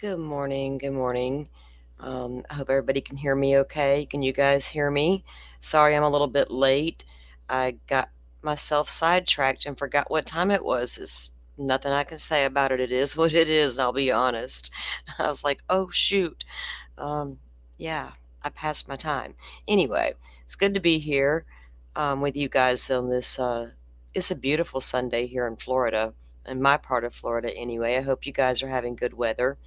Good morning. Good morning. I hope everybody can hear me okay. Can you guys hear me? Sorry, I'm a little bit late. I got myself sidetracked and forgot what time it was. There's nothing I can say about it. It is what it is, I'll be honest. I was like, oh, shoot. Um, yeah, I passed my time. Anyway, it's good to be here with you guys on this. It's a beautiful Sunday here in Florida, in my part of Florida anyway. I hope you guys are having good weather.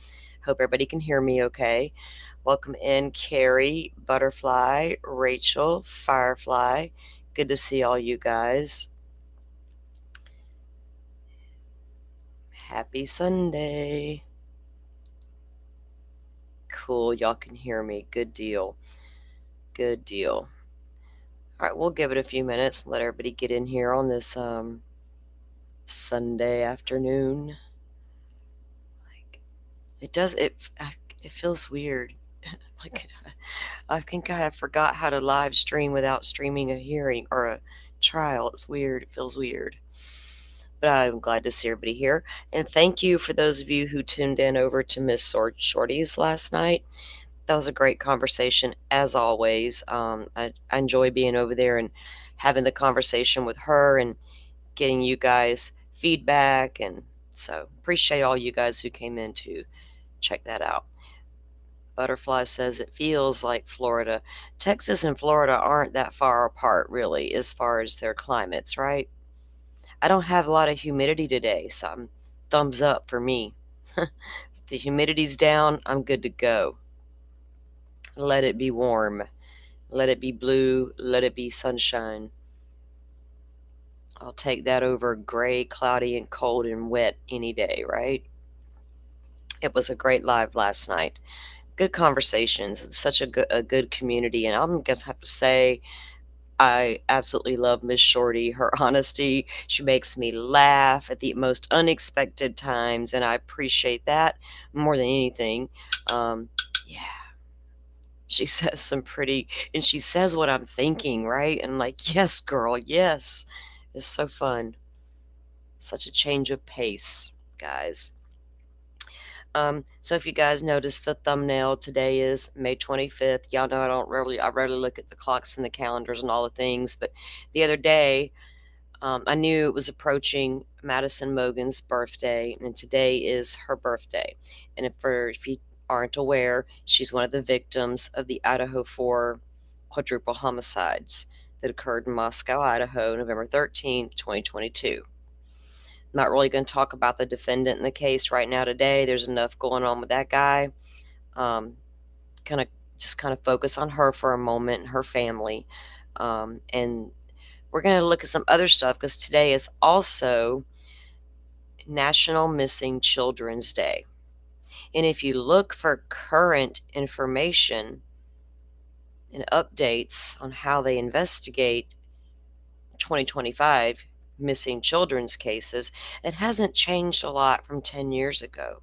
Hope everybody can hear me okay. Welcome in, Carrie, Butterfly, Rachel, Firefly. Good to see all you guys. Happy Sunday. Cool, y'all can hear me. Good deal. Good deal. All right, we'll give it a few minutes and let everybody get in here on this Sunday afternoon. Like it feels weird. Like I think I forgot how to live stream without streaming a hearing or a trial. It's weird. It feels weird. But I'm glad to see everybody here. And thank you for those of you who tuned in over to Miss Shorty's last night. That was a great conversation, as always. I enjoy being over there and having the conversation with her and getting you guys feedback. And so appreciate all you guys who came in to check that out. Butterfly says it feels like Florida. Texas and Florida aren't that far apart, really, as far as their climates, right? I don't have a lot of humidity today, so thumbs up for me. If the humidity's down, I'm good to go. Let it be warm. Let it be blue. Let it be sunshine. I'll take that over gray, cloudy, and cold and wet any day, right? It was a great live last night. Good conversations. It's such a good community, and I'm going to have to say, I absolutely love Miss Shorty. Her honesty, she makes me laugh at the most unexpected times, and I appreciate that more than anything. Yeah, she says some pretty, and she says what I'm thinking, right? And like, yes, girl, yes. It's so fun. Such a change of pace, guys. So if you guys noticed the thumbnail, today is May 25th. Y'all know I rarely look at the clocks and the calendars and all the things, but the other day, I knew it was approaching Madison Mogen's birthday, and today is her birthday. And if you aren't aware, she's one of the victims of the Idaho 4 quadruple homicides that occurred in Moscow, Idaho, November 13th, 2022. Not really going to talk about the defendant in the case right now today. There's enough going on with that guy. Kind of focus on her for a moment and her family. And we're going to look at some other stuff because today is also National Missing Children's Day. And if you look for current information and updates on how they investigate 2025 missing children's cases, it hasn't changed a lot from 10 years ago.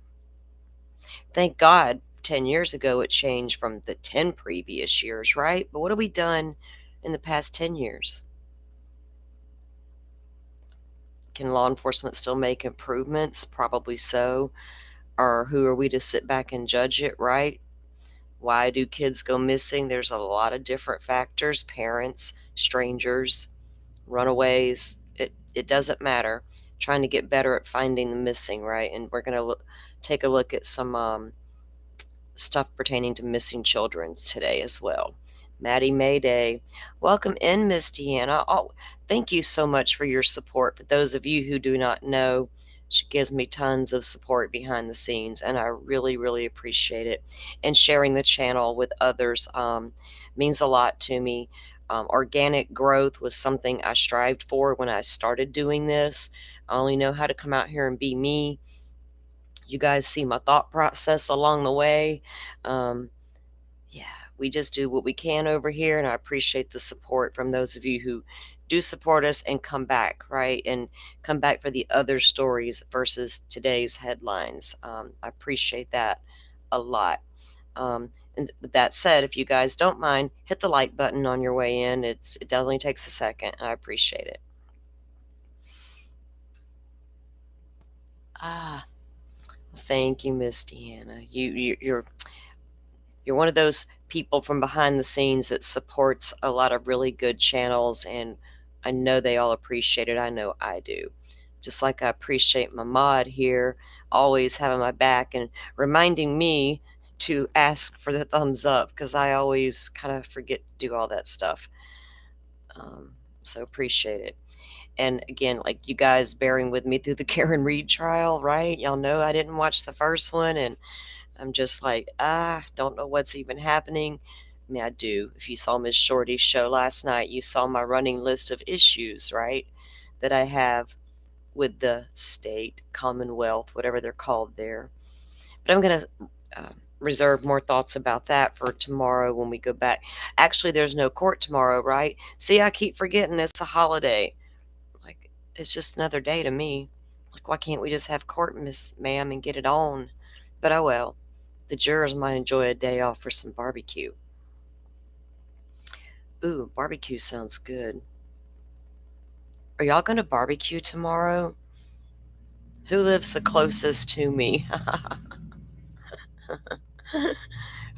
Thank God 10 years ago it changed from the 10 previous years, right? But what have we done in the past 10 years? Can law enforcement still make improvements? Probably so. Or who are we to sit back and judge it, right? Why do kids go missing? There's a lot of different factors: parents, strangers, runaways. It doesn't matter. Trying to get better at finding the missing, right? And we're going to take a look at some stuff pertaining to missing children today as well. Maddie Mayday. Welcome in, Miss Deanna. Oh, thank you so much for your support. For those of you who do not know, she gives me tons of support behind the scenes, and I really, really appreciate it. And sharing the channel with others means a lot to me. Organic growth was something I strived for when I started doing this. I only know how to come out here and be me. You guys see my thought process along the way. Yeah, we just do what we can over here, and I appreciate the support from those of you who do support us and come back, right? And come back for the other stories versus today's headlines. I appreciate that a lot. And with that said, if you guys don't mind, hit the like button on your way in. It definitely takes a second. I appreciate it. thank you, Miss Deanna. You're one of those people from behind the scenes that supports a lot of really good channels, and I know they all appreciate it. I know I do. Just like I appreciate my mod here, always having my back and reminding me to ask for the thumbs up because I always kind of forget to do all that stuff. So appreciate it. And again, like you guys bearing with me through the Karen Reed trial, right? Y'all know I didn't watch the first one, and I'm just like, don't know what's even happening. I mean, I do. If you saw Miss Shorty's show last night, you saw my running list of issues, right? That I have with the state, Commonwealth, whatever they're called there. But I'm going to reserve more thoughts about that for tomorrow when we go back. Actually, there's no court tomorrow, right? See, I keep forgetting it's a holiday. Like, it's just another day to me. Like, why can't we just have court, Miss Ma'am, and get it on? But oh well. The jurors might enjoy a day off for some barbecue. Ooh, barbecue sounds good. Are y'all going to barbecue tomorrow? Who lives the closest to me?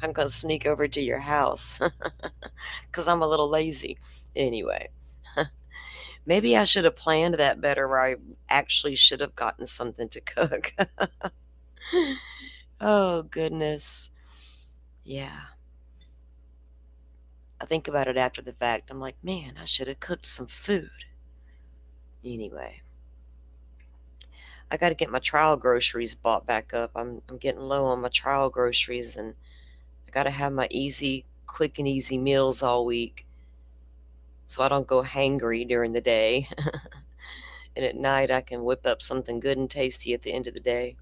I'm going to sneak over to your house because I'm a little lazy. Anyway, maybe I should have planned that better, where I actually should have gotten something to cook. Oh, goodness. Yeah. I think about it after the fact. I'm like, man, I should have cooked some food. Anyway, I got to get my trial groceries bought back up. I'm getting low on my trial groceries, and I got to have my quick and easy meals all week so I don't go hangry during the day. And at night, I can whip up something good and tasty at the end of the day.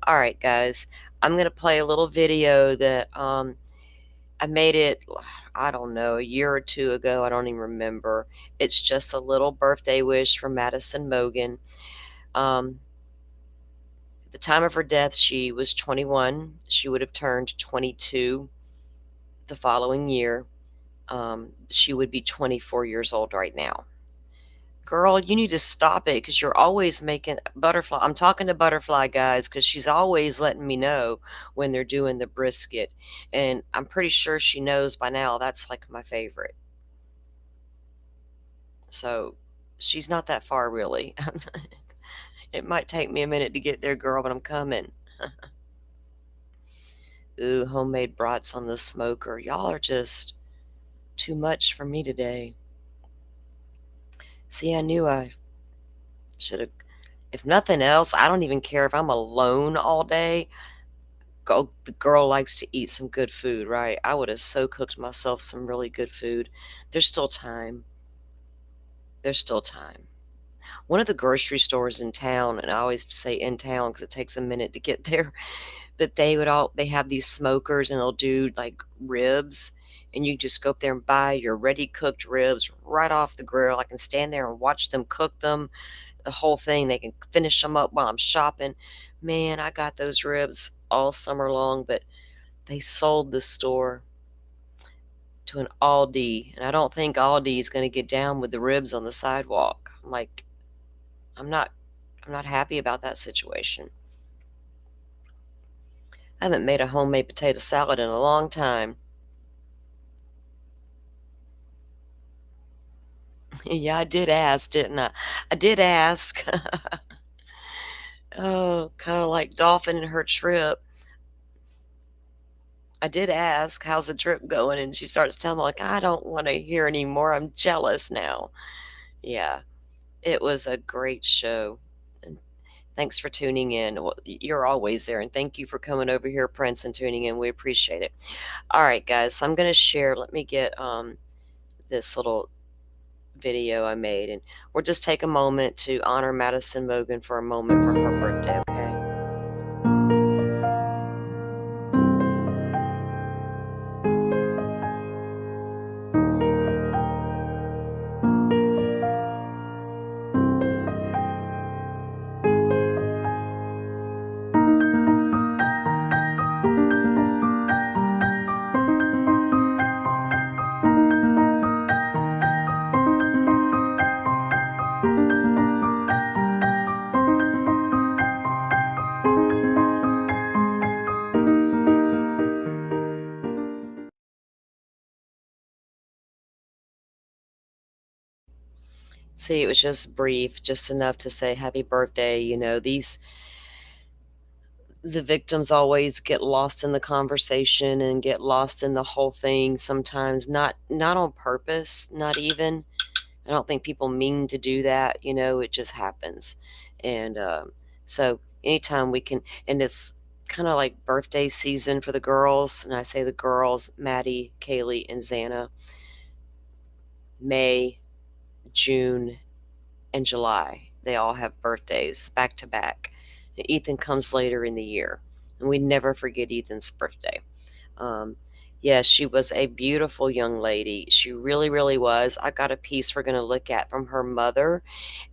All right, guys, I'm going to play a little video that I made it, I don't know, a year or two ago. I don't even remember. It's just a little birthday wish from Madison Mogen. At the time of her death, she was 21. She would have turned 22 the following year. She would be 24 years old right now. Girl, you need to stop it because you're always making butterfly. I'm talking to Butterfly, guys, because she's always letting me know when they're doing the brisket. And I'm pretty sure she knows by now that's like my favorite. So she's not that far, really. It might take me a minute to get there, girl, but I'm coming. Ooh, homemade brats on the smoker. Y'all are just too much for me today. See, I knew I should have. If nothing else, I don't even care if I'm alone all day. The girl likes to eat some good food, right? I would have so cooked myself some really good food. There's still time. There's still time. One of the grocery stores in town, and I always say in town because it takes a minute to get there, but they have these smokers, and they'll do like ribs, and you just go up there and buy your ready cooked ribs right off the grill. I can stand there and watch them cook them, the whole thing. They can finish them up while I'm shopping. Man, I got those ribs all summer long, but they sold the store to an Aldi, and I don't think Aldi is going to get down with the ribs on the sidewalk. I'm like, I'm not I'm not happy about that situation. I haven't made a homemade potato salad in a long time. Yeah, I did ask, didn't I? I did ask. Oh, kind of like Dolphin and her trip. I did ask, how's the trip going? And she starts telling me, like, I don't want to hear anymore. I'm jealous now. Yeah, it was a great show. And thanks for tuning in. Well, you're always there. And thank you for coming over here, Prince, and tuning in. We appreciate it. All right, guys. So I'm going to share. Let me get this little video I made. And we'll just take a moment to honor Madison Mogen for a moment for her birthday, okay? See, it was just brief, just enough to say happy birthday. The victims always get lost in the conversation and get lost in the whole thing sometimes, not on purpose, not even. I don't think people mean to do that, it just happens. And so anytime we can, and it's kind of like birthday season for the girls, and I say the girls, Maddie, Kaylee, and Xana, May, June, and July. They all have birthdays back to back. Ethan comes later in the year, and we never forget Ethan's birthday. Um, yes, she was a beautiful young lady. She really, really was. I got a piece we're going to look at from her mother,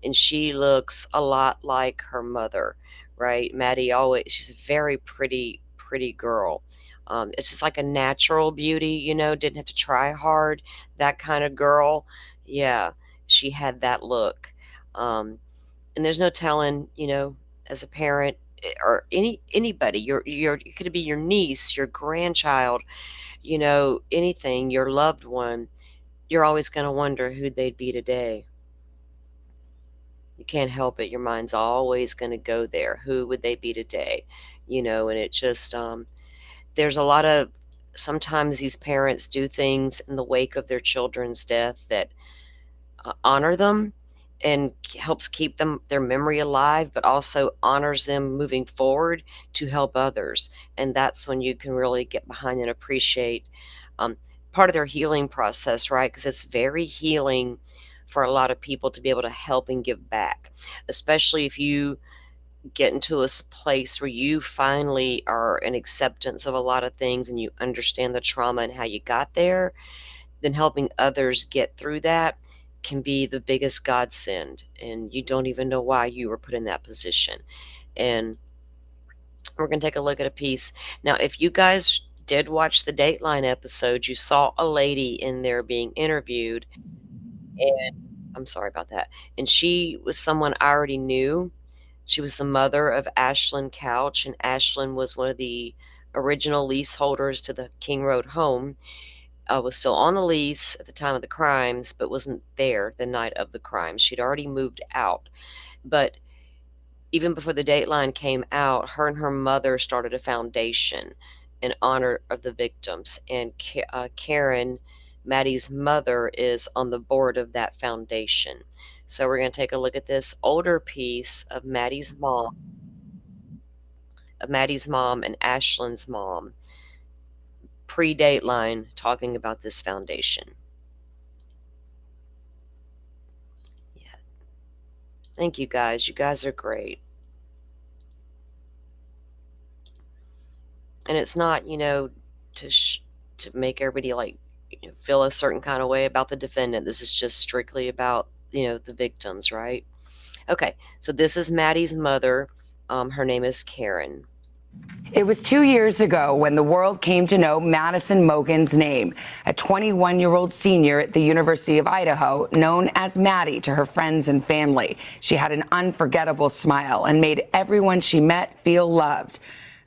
and she looks a lot like her mother, right? Maddie always, she's a very pretty, pretty girl. It's just like a natural beauty, didn't have to try hard, that kind of girl. Yeah, she had that look. And there's no telling, as a parent or anybody, it could be your niece, your grandchild, anything, your loved one, you're always going to wonder who they'd be today. You can't help it. Your mind's always going to go there. Who would they be today? And it just, there's a lot of, sometimes these parents do things in the wake of their children's death that honor them and helps keep their memory alive, but also honors them moving forward to help others. And that's when you can really get behind and appreciate part of their healing process, right? Because it's very healing for a lot of people to be able to help and give back, especially if you get into a place where you finally are in acceptance of a lot of things and you understand the trauma and how you got there. Then helping others get through that can be the biggest godsend, and you don't even know why you were put in that position. And we're going to take a look at a piece. Now, if you guys did watch the Dateline episode, you saw a lady in there being interviewed, and I'm sorry about that. And she was someone I already knew. She was the mother of Ashlyn Couch, and Ashlyn was one of the original leaseholders to the King Road home. Was still on the lease at the time of the crimes, but wasn't there the night of the crimes. She'd already moved out. But even before the Dateline came out, her and her mother started a foundation in honor of the victims. And Karen, Maddie's mother, is on the board of that foundation. So we're going to take a look at this older piece of Maddie's mom and Ashlyn's mom, pre-Dateline, talking about this foundation. Yeah. Thank you guys. You guys are great. And it's not, to make everybody feel a certain kind of way about the defendant. This is just strictly about, the victims, right? Okay. So this is Maddie's mother. Her name is Karen. It was 2 years ago when the world came to know Madison Mogen's name, a 21-year-old senior at the University of Idaho, known as Maddie to her friends and family. She had an unforgettable smile and made everyone she met feel loved.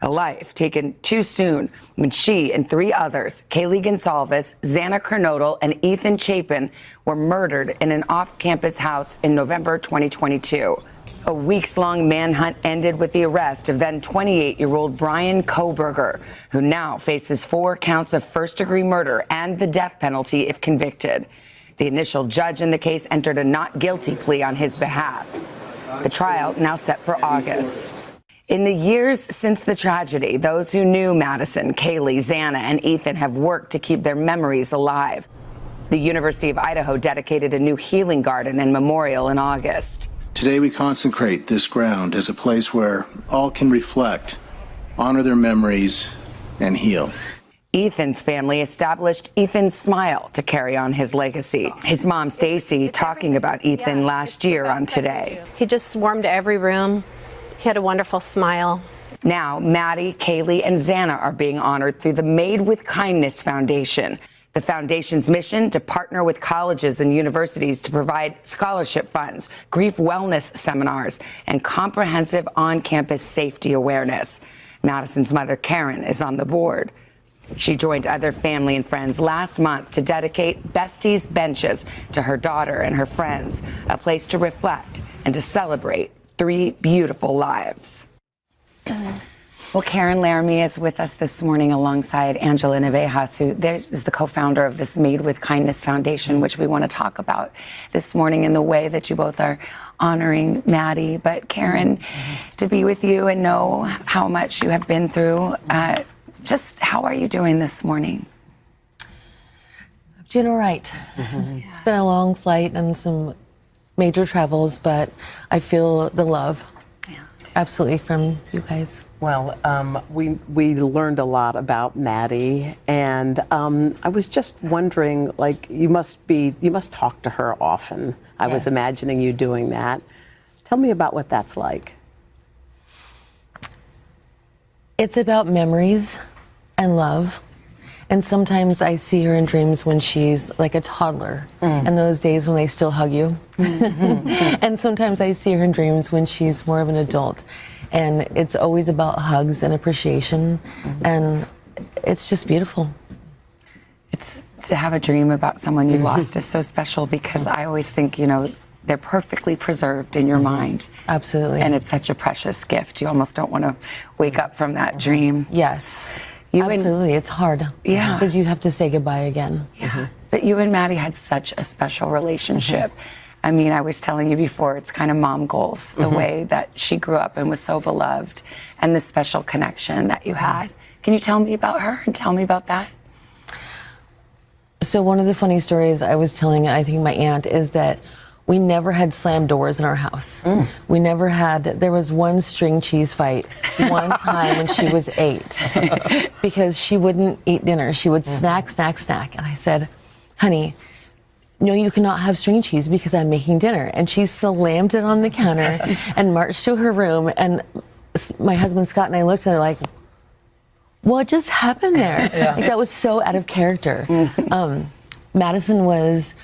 A life taken too soon when she and 3 others, Kaylee Gonsalves, Xana Kernodle, and Ethan Chapin, were murdered in an off-campus house in November 2022. A weeks-long manhunt ended with the arrest of then 28-year-old Brian Kohberger, who now faces 4 counts of first-degree murder and the death penalty if convicted. The initial judge in the case entered a not guilty plea on his behalf. The trial now set for August. In the years since the tragedy, those who knew Madison, Kaylee, Xana, and Ethan have worked to keep their memories alive. The University of Idaho dedicated a new healing garden and memorial in August. Today we consecrate this ground as a place where all can reflect, honor their memories, and heal. Ethan's family established Ethan's Smile to carry on his legacy. His mom, Stacy, talking about Ethan last year on Today. He just warmed every room. He had a wonderful smile. Now, Maddie, Kaylee, and Xana are being honored through the Made with Kindness Foundation. The foundation's mission to partner with colleges and universities to provide scholarship funds, grief wellness seminars, and comprehensive on-campus safety awareness. Madison's mother, Karen, is on the board. She joined other family and friends last month to dedicate Bestie's Benches to her daughter and her friends, a place to reflect and to celebrate 3 beautiful lives. Well, Karen Laramie is with us this morning alongside Angela Navejas, who is the co-founder of this Made with Kindness Foundation, which we want to talk about this morning in the way that you both are honoring Maddie. But Karen, to be with you and know how much you have been through, just how are you doing this morning? I'm doing all right. It's been a long flight and some major travels, but I feel the love. Absolutely, from you guys. Well, we learned a lot about Maddie, and I was just wondering, like, you must talk to her often. I was imagining you doing that. Tell me about what that's like. It's about memories and love. And sometimes I see her in dreams when she's like a toddler, and those days when they still hug you. And sometimes I see her in dreams when she's more of an adult. And it's always about hugs and appreciation. And it's just beautiful. It's to have a dream about someone you've lost is so special, because I always think, you know, they're perfectly preserved in your mind. Absolutely. And it's such a precious gift. You almost don't want to wake up from that dream. Yes. Absolutely, it's hard. Yeah. Because you have to say goodbye again. Yeah. But you and Maddie had such a special relationship. I mean, I was telling you before, it's kind of mom goals, the way that she grew up and was so beloved, and the special connection that you had. Can you tell me about her and tell me about that? So one of the funny stories I was telling, I think, my aunt, is that we never had slammed doors in our house. We never had, there was one string cheese fight one time when she was 8 because she wouldn't eat dinner. She would snack. And I said, honey, no, you cannot have string cheese because I'm making dinner. And she slammed it on the counter and marched to her room. And my husband Scott and I looked at her like, what just happened there? Like, that was so out of character. Madison was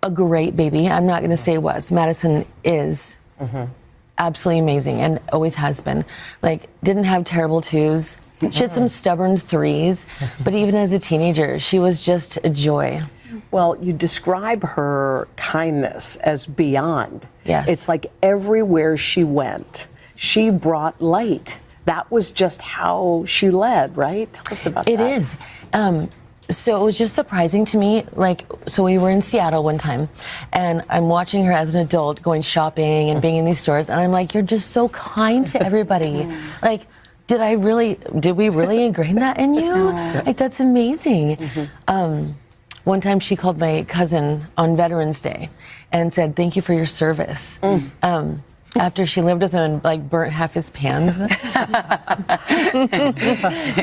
a great baby. I'm not going to say was. Madison is absolutely amazing and always has been. Like, didn't have terrible 2s. She had some stubborn 3s, but even as a teenager, she was just a joy. Well, you describe her kindness as beyond. Yes. It's like everywhere she went, she brought light. That was just how she led, right? Tell us about that. It is. So it was just surprising to me. Like, so we were in Seattle one time, and I'm watching her as an adult going shopping and being in these stores, and I'm like, you're just so kind to everybody. Like, did we really ingrain that in you? Like, that's amazing. One time she called my cousin on Veterans Day and said, thank you for your service. After she lived with him and like burnt half his pans.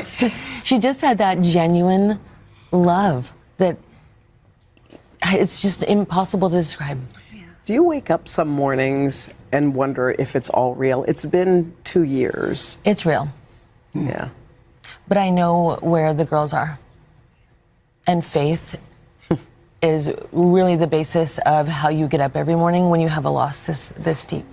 So she just had that genuine love that it's just impossible to describe. Do you wake up some mornings and wonder if it's all real? It's been 2 years. It's real. Yeah. But I know where the girls are. And faith is really the basis of how you get up every morning when you have a loss this deep.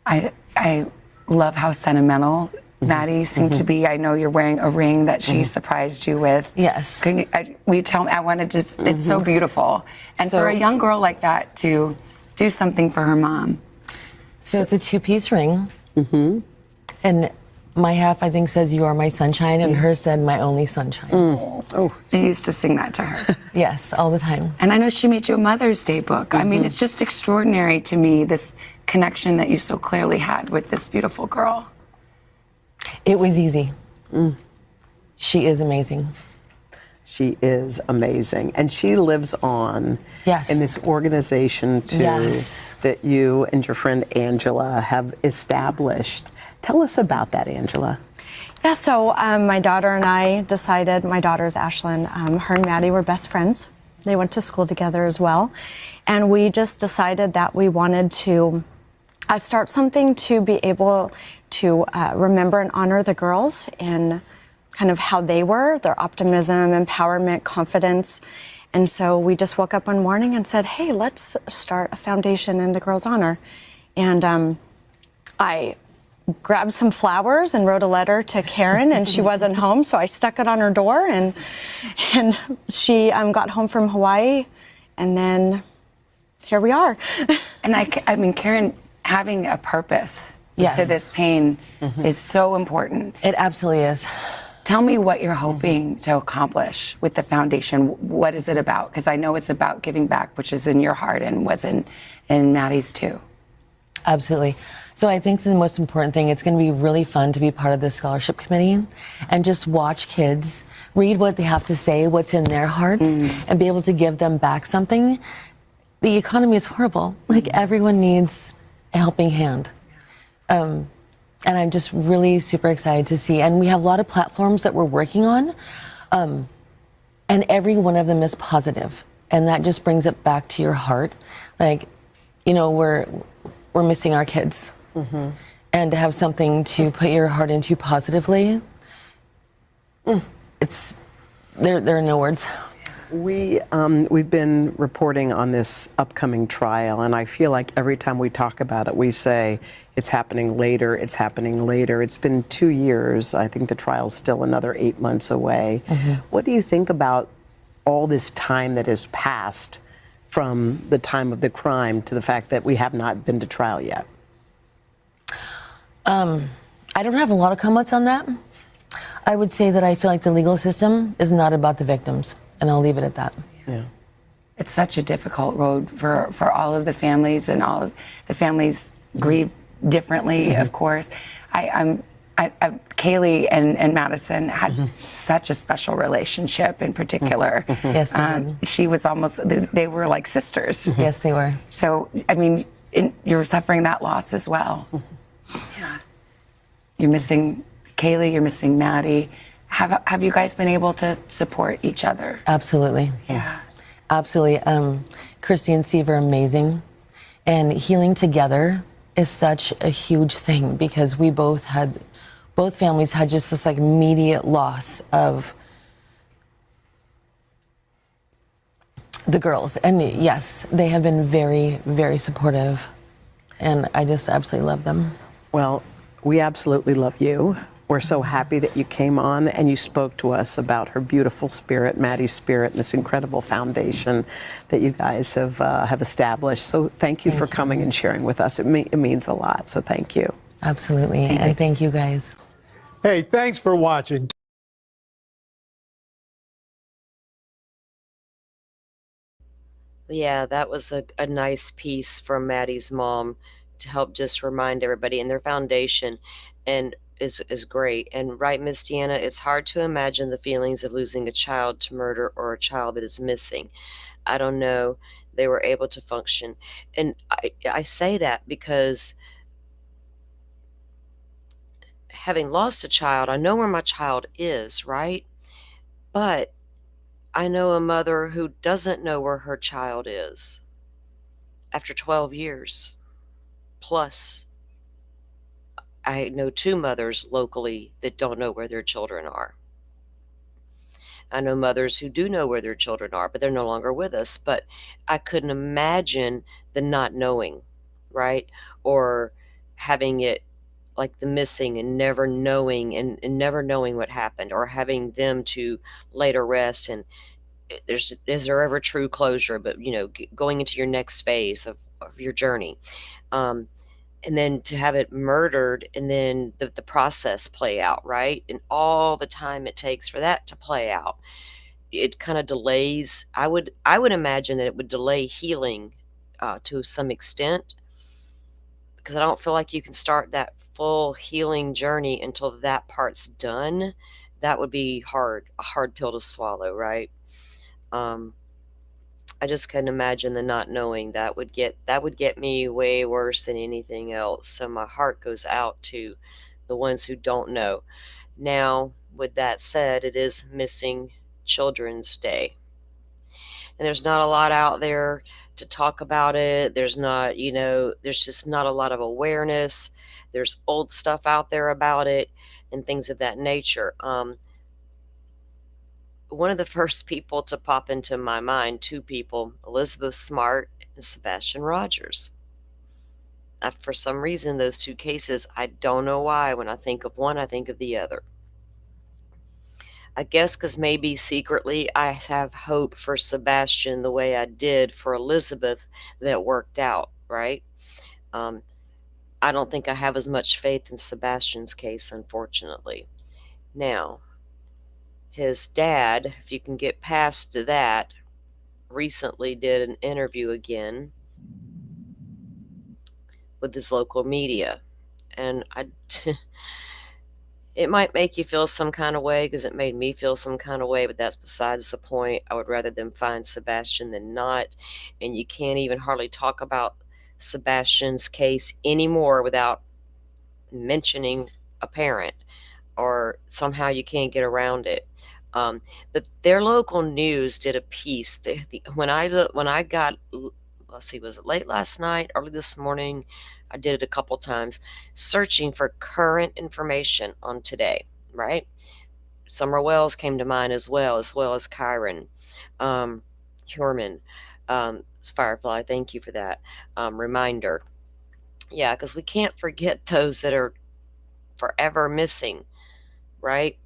I love how sentimental Maddie seemed to be. I know you're wearing a ring that she surprised you with. Yes. Will you tell me? I wanted to. It's so beautiful, and So- for a young girl like that to do something for her mom. So it's a 2-piece ring. And my half, I think, says, you are my sunshine, and hers said, my only sunshine. You used to sing that to her. Yes, all the time. And I know she made you a Mother's Day book. I mean, it's just extraordinary to me, this connection that you so clearly had with this beautiful girl. It was easy. She is amazing. She is amazing. And she lives on Yes. in this organization, too, Yes. that you and your friend Angela have established. Tell us about that, Angela. Yeah, so my daughter and I decided, my daughter's Ashlyn, her and Maddie were best friends. They went to school together as well. And we just decided that we wanted to start something to be able to remember and honor the girls in kind of how they were, their optimism, empowerment, confidence. And so we just woke up one morning and said, hey, let's start a foundation in the girls' honor. And I grabbed some flowers and wrote a letter to Karen, and she wasn't home, so I stuck it on her door, and she got home from Hawaii, and then here we are. And I mean, Karen, having a purpose Yes. to this pain is so important. It absolutely is. Tell me what you're hoping to accomplish with the foundation. What is it about? Because I know it's about giving back, which is in your heart and was in Maddie's too. Absolutely. So I think the most important thing, it's going to be really fun to be part of the scholarship committee and just watch kids read what they have to say, what's in their hearts, and be able to give them back something. The economy is horrible. Like, everyone needs a helping hand. And I'm just really super excited to see. And we have a lot of platforms that we're working on, and every one of them is positive. And that just brings it back to your heart. Like, you know, we're missing our kids. And to have something to put your heart into positively, there are no words. We've been reporting on this upcoming trial, and I feel like every time we talk about it, we say it's happening later, it's happening later. It's been 2 years. I think the trial's still another 8 months away. What do you think about all this time that has passed from the time of the crime to the fact that we have not been to trial yet? I don't have a lot of comments on that. I would say that I feel like the legal system is not about the victims, and I'll leave it at that. Yeah. It's such a difficult road for all of the families, and all of the families grieve differently, of course. Kaylee and Madison had such a special relationship in particular. Yes, they did. She was almost, they were like sisters. Yes, they were. So, I mean, you're suffering that loss as well. Yeah. You're missing Kaylee, you're missing Maddie. Have you guys been able to support each other? Absolutely. Yeah. Absolutely. Christy and Steve are amazing. And healing together is such a huge thing, because we both families had just this like immediate loss of the girls. And yes, they have been very, very supportive. And I just absolutely love them. Well, we absolutely love you. We're so happy that you came on and you spoke to us about her beautiful spirit, Maddie's spirit, and this incredible foundation that you guys have established. So thank you for coming and sharing with us. It means a lot, so thank you. Absolutely. And thank you guys. Hey, thanks for watching. Yeah, that was a nice piece from Maddie's mom to help just remind everybody. And their foundation and is great. And right, Miss Deanna, it's hard to imagine the feelings of losing a child to murder or a child that is missing. I don't know. They were able to function. And I say that because having lost a child, I know where my child is, right? But I know a mother who doesn't know where her child is after 12 years. Plus, I know 2 mothers locally that don't know where their children are. I know mothers who do know where their children are, but they're no longer with us. But I couldn't imagine the not knowing, right? Or having it like the missing and never knowing and never knowing what happened, or having them to lay to rest. And is there ever true closure? But, you know, going into your next phase of your journey. And then to have it murdered, and then the process play out, right? And all the time it takes for that to play out. It kind of delays. I would imagine that it would delay healing to some extent, because I don't feel like you can start that full healing journey until that part's done. That would be a hard pill to swallow, right? I just couldn't imagine the not knowing. That would get me way worse than anything else. So my heart goes out to the ones who don't know. Now, with that said, it is Missing Children's Day. And there's not a lot out there to talk about it. There's not, there's just not a lot of awareness. There's old stuff out there about it and things of that nature. One of the first people to pop into my mind, 2 people, Elizabeth Smart and Sebastian Rogers. For some reason, those two cases, I don't know why. When I think of one, I think of the other. I guess because maybe secretly I have hope for Sebastian the way I did for Elizabeth that worked out, right? Um, I don't think I have as much faith in Sebastian's case, unfortunately. Now, his dad, if you can get past that, recently did an interview again with his local media. And it might make you feel some kind of way because it made me feel some kind of way, but that's besides the point. I would rather them find Sebastian than not. And you can't even hardly talk about Sebastian's case anymore without mentioning a parent, or somehow you can't get around it. But their local news did a piece. When I got, let's see, was it late last night, early this morning? I did it a couple times, searching for current information on today. Right, Summer Wells came to mind as well as Kyron Hurman, Firefly. Thank you for that reminder. Yeah, because we can't forget those that are forever missing, right?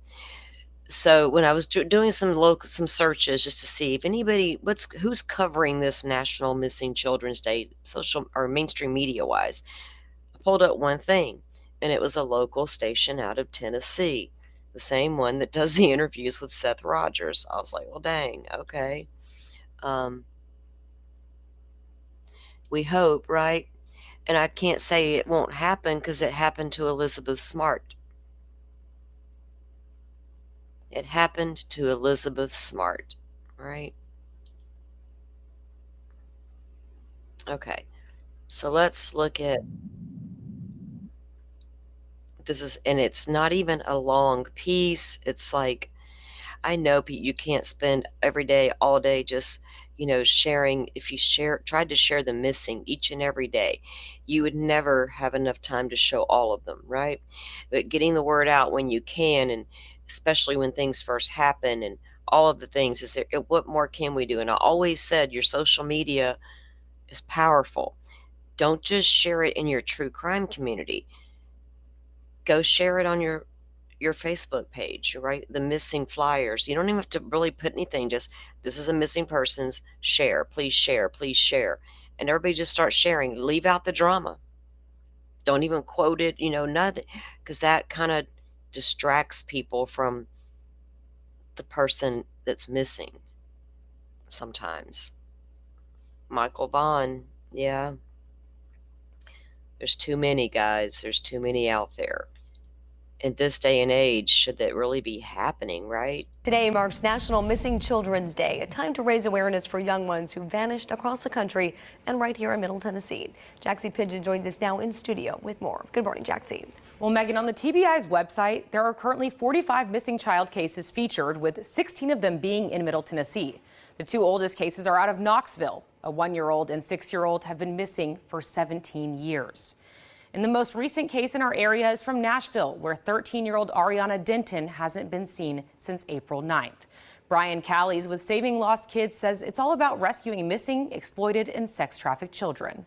So when I was doing some searches just to see if anybody who's covering this National Missing Children's Day, social or mainstream media wise, I pulled up one thing, and it was a local station out of Tennessee, the same one that does the interviews with Seth Rogers. I was like, well, dang, okay. We hope, right? And I can't say it won't happen because it happened to Elizabeth Smart. It happened to Elizabeth Smart, right? Okay, so let's look at this and it's not even a long piece. It's like, I know you can't spend every day, all day, just, sharing. If you tried to share the missing each and every day, you would never have enough time to show all of them, right? But getting the word out when you can, and especially when things first happen, and all of the things, is there, what more can we do? And I always said your social media is powerful. Don't just share it in your true crime community. Go share it on your Facebook page, right? The missing flyers. You don't even have to really put anything. Just, this is a missing person's, share, please share, please share. And everybody just starts sharing. Leave out the drama. Don't even quote it, nothing, because that kind of distracts people from the person that's missing sometimes. Michael Vaughn, yeah. There's too many, guys. There's too many out there. In this day and age, should that really be happening, right? Today marks National Missing Children's Day, a time to raise awareness for young ones who vanished across the country and right here in Middle Tennessee. Jaxie Pigeon joins us now in studio with more. Good morning, Jaxie. Well, Megan, on the TBI's website, there are currently 45 missing child cases featured, with 16 of them being in Middle Tennessee. The two oldest cases are out of Knoxville. A 1-year-old and 6-year-old have been missing for 17 years. And the most recent case in our area is from Nashville, where 13-year-old Ariana Denton hasn't been seen since April 9th. Brian Callies with Saving Lost Kids says it's all about rescuing missing, exploited, and sex-trafficked children.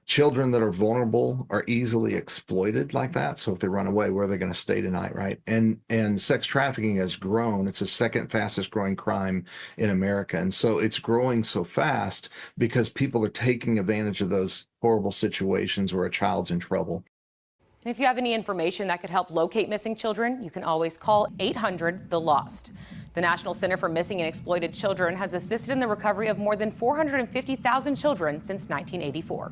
Children that are vulnerable are easily exploited like that. So if they run away, where are they going to stay tonight, right? And sex trafficking has grown. It's the second fastest growing crime in America. And so it's growing so fast because people are taking advantage of those horrible situations where a child's in trouble. And if you have any information that could help locate missing children, you can always call 800-THE-LOST. The National Center for Missing and Exploited Children has assisted in the recovery of more than 450,000 children since 1984.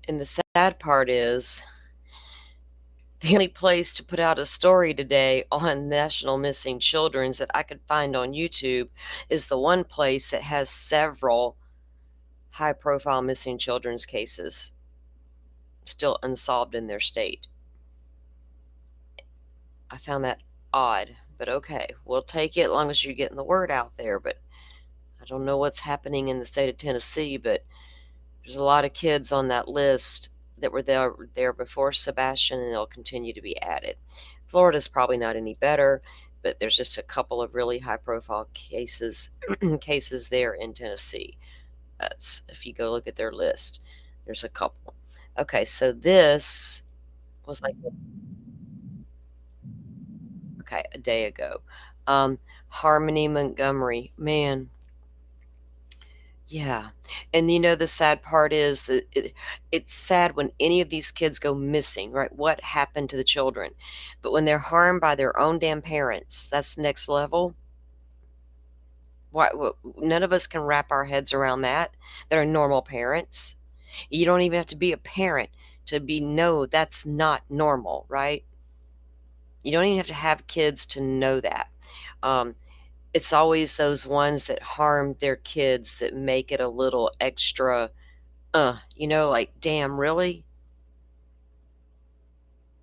And the sad part is, the only place to put out a story today on National Missing Children's that I could find on YouTube is the one place that has several high-profile missing children's cases still unsolved in their state. I found that odd, but okay, we'll take it as long as you're getting the word out there. But I don't know what's happening in the state of Tennessee, but there's a lot of kids on that list that were there before Sebastian, and they'll continue to be added. Florida's probably not any better, but there's just a couple of really high-profile cases there in Tennessee. That's, if you go look at their list, there's a couple. Okay, so this was like, okay, a day ago. Harmony Montgomery, man. Yeah. And the sad part is that it's sad when any of these kids go missing, right? What happened to the children? But when they're harmed by their own damn parents, that's next level. Why, none of us can wrap our heads around that are normal parents. You don't even have to be a parent to know that's not normal, right? You don't even have to have kids to know that. It's always those ones that harm their kids that make it a little extra, like, damn, really?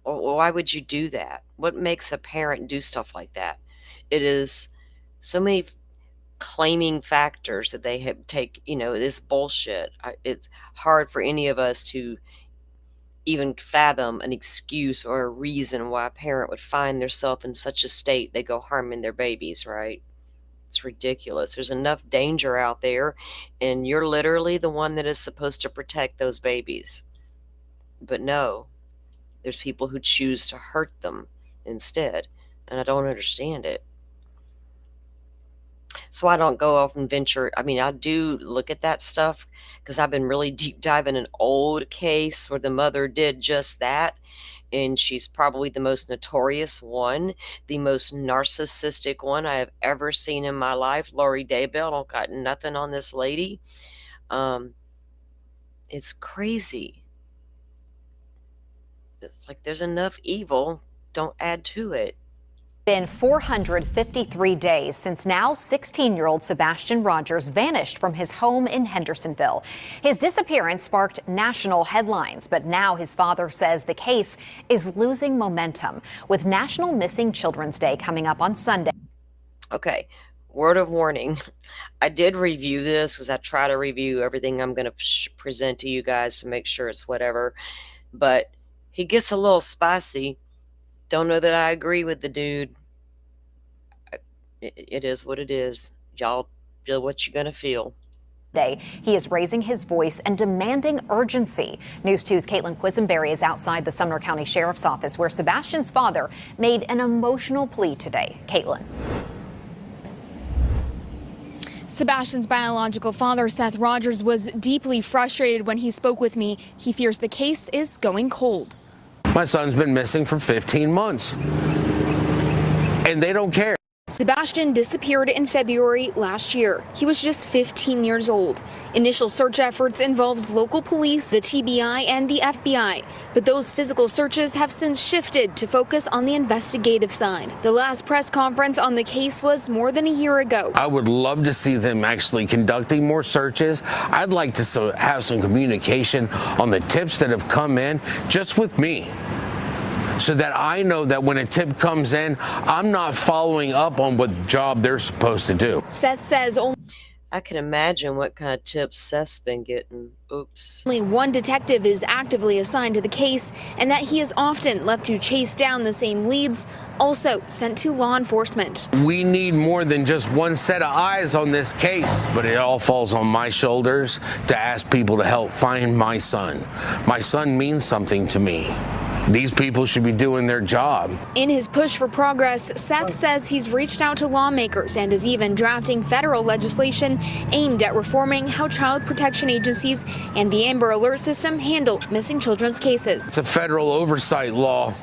Why would you do that? What makes a parent do stuff like that? It is so many claiming factors that they have this bullshit. It's hard for any of us to even fathom an excuse or a reason why a parent would find themselves in such a state they go harming their babies, right? It's ridiculous. There's enough danger out there, and you're literally the one that is supposed to protect those babies. But no, there's people who choose to hurt them instead, and I don't understand it. So I don't go off and venture. I mean, I do look at that stuff because I've been really deep diving an old case where the mother did just that. And she's probably the most notorious one, the most narcissistic one I have ever seen in my life. Lori Daybell. I don't got nothing on this lady. It's crazy. It's like there's enough evil. Don't add to it. Been 453 days since now 16-year-old Sebastian Rogers vanished from his home in Hendersonville. His disappearance sparked national headlines, but now his father says the case is losing momentum with National Missing Children's Day coming up on Sunday. Okay, word of warning. I did review this because I try to review everything I'm going to present to you guys to make sure it's whatever, but he gets a little spicy. Don't know that I agree with the dude. It is what it is. Y'all feel what you're going to feel. He is raising his voice and demanding urgency. News 2's Caitlin Quisenberry is outside the Sumner County Sheriff's Office where Sebastian's father made an emotional plea today. Caitlin. Sebastian's biological father, Seth Rogers, was deeply frustrated when he spoke with me. He fears the case is going cold. My son's been missing for 15 months, and they don't care. Sebastian disappeared in February last year. He was just 15 years old. Initial search efforts involved local police, the TBI, and the FBI. But those physical searches have since shifted to focus on the investigative side. The last press conference on the case was more than a year ago. I would love to see them actually conducting more searches. I'd like to have some communication on the tips that have come in just with me, so that I know that when a tip comes in, I'm not following up on what job they're supposed to do. Seth says I can imagine what kind of tips Seth's been getting. Oops. Only one detective is actively assigned to the case, and that he is often left to chase down the same leads, also sent to law enforcement. We need more than just one set of eyes on this case, but it all falls on my shoulders to ask people to help find my son. My son means something to me. These people should be doing their job. In his push for progress, Seth says he's reached out to lawmakers and is even drafting federal legislation aimed at reforming how child protection agencies and the Amber Alert system handle missing children's cases. It's a federal oversight law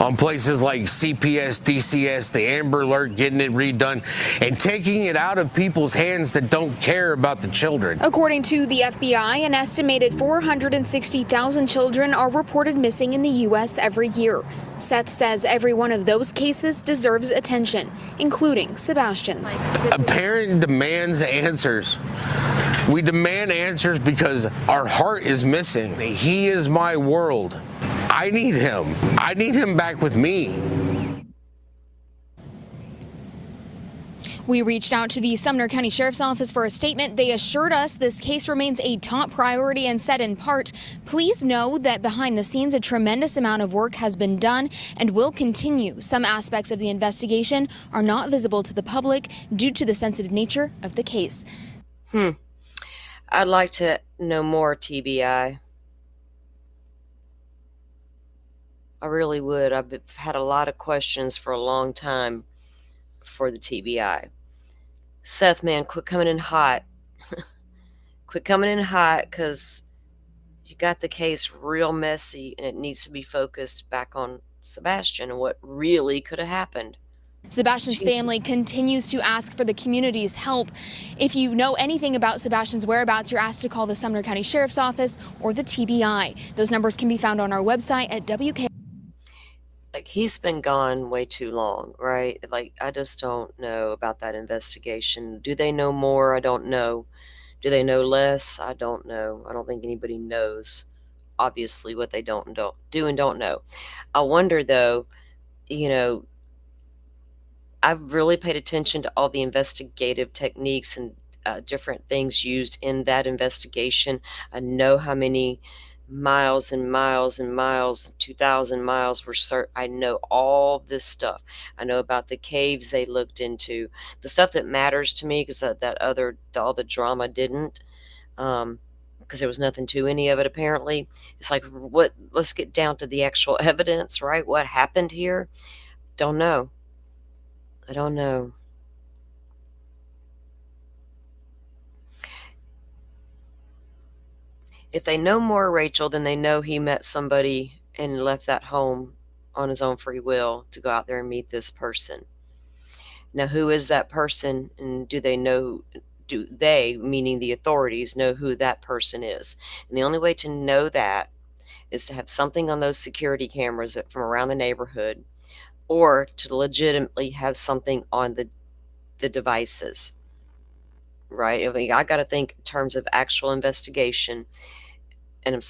on places like CPS, DCS, the Amber Alert, getting it redone and taking it out of people's hands that don't care about the children. According to the FBI, an estimated 460,000 children are reported missing in the U.S. every year. Seth says every one of those cases deserves attention, including Sebastian's. A parent demands answers. We demand answers because our heart is missing. He is my world. I need him. I need him back with me. We reached out to the Sumner County Sheriff's Office for a statement. They assured us this case remains a top priority and said in part, please know that behind the scenes a tremendous amount of work has been done and will continue. Some aspects of the investigation are not visible to the public due to the sensitive nature of the case. I'd like to know more, TBI. I really would. I've had a lot of questions for a long time for the TBI. Seth, man, quit coming in hot. Quit coming in hot, because you got the case real messy and it needs to be focused back on Sebastian and what really could have happened. Sebastian's family continues to ask for the community's help. If you know anything about Sebastian's whereabouts, you're asked to call the Sumner County Sheriff's Office or the TBI. Those numbers can be found on our website at WK. Like, he's been gone way too long, right? Like, I just don't know about that investigation. Do they know more? I don't know. Do they know less? I don't know. I don't think anybody knows, obviously, what they don't do and don't know. I wonder, though, you know, I've really paid attention to all the investigative techniques and different things used in that investigation. I know how many miles and miles and miles, 2,000 miles were I know all this stuff. I know about the caves they looked into, the stuff that matters to me, because all the drama didn't, because there was nothing to any of it apparently. It's like, let's get down to the actual evidence, right? What happened here? Don't know. I don't know. If they know more, Rachel, then they know he met somebody and left that home on his own free will to go out there and meet this person. Now, who is that person, and do they, meaning the authorities, know who that person is? And the only way to know that is to have something on those security cameras from around the neighborhood, or to legitimately have something on the devices, right? I mean, I got to think in terms of actual investigation. And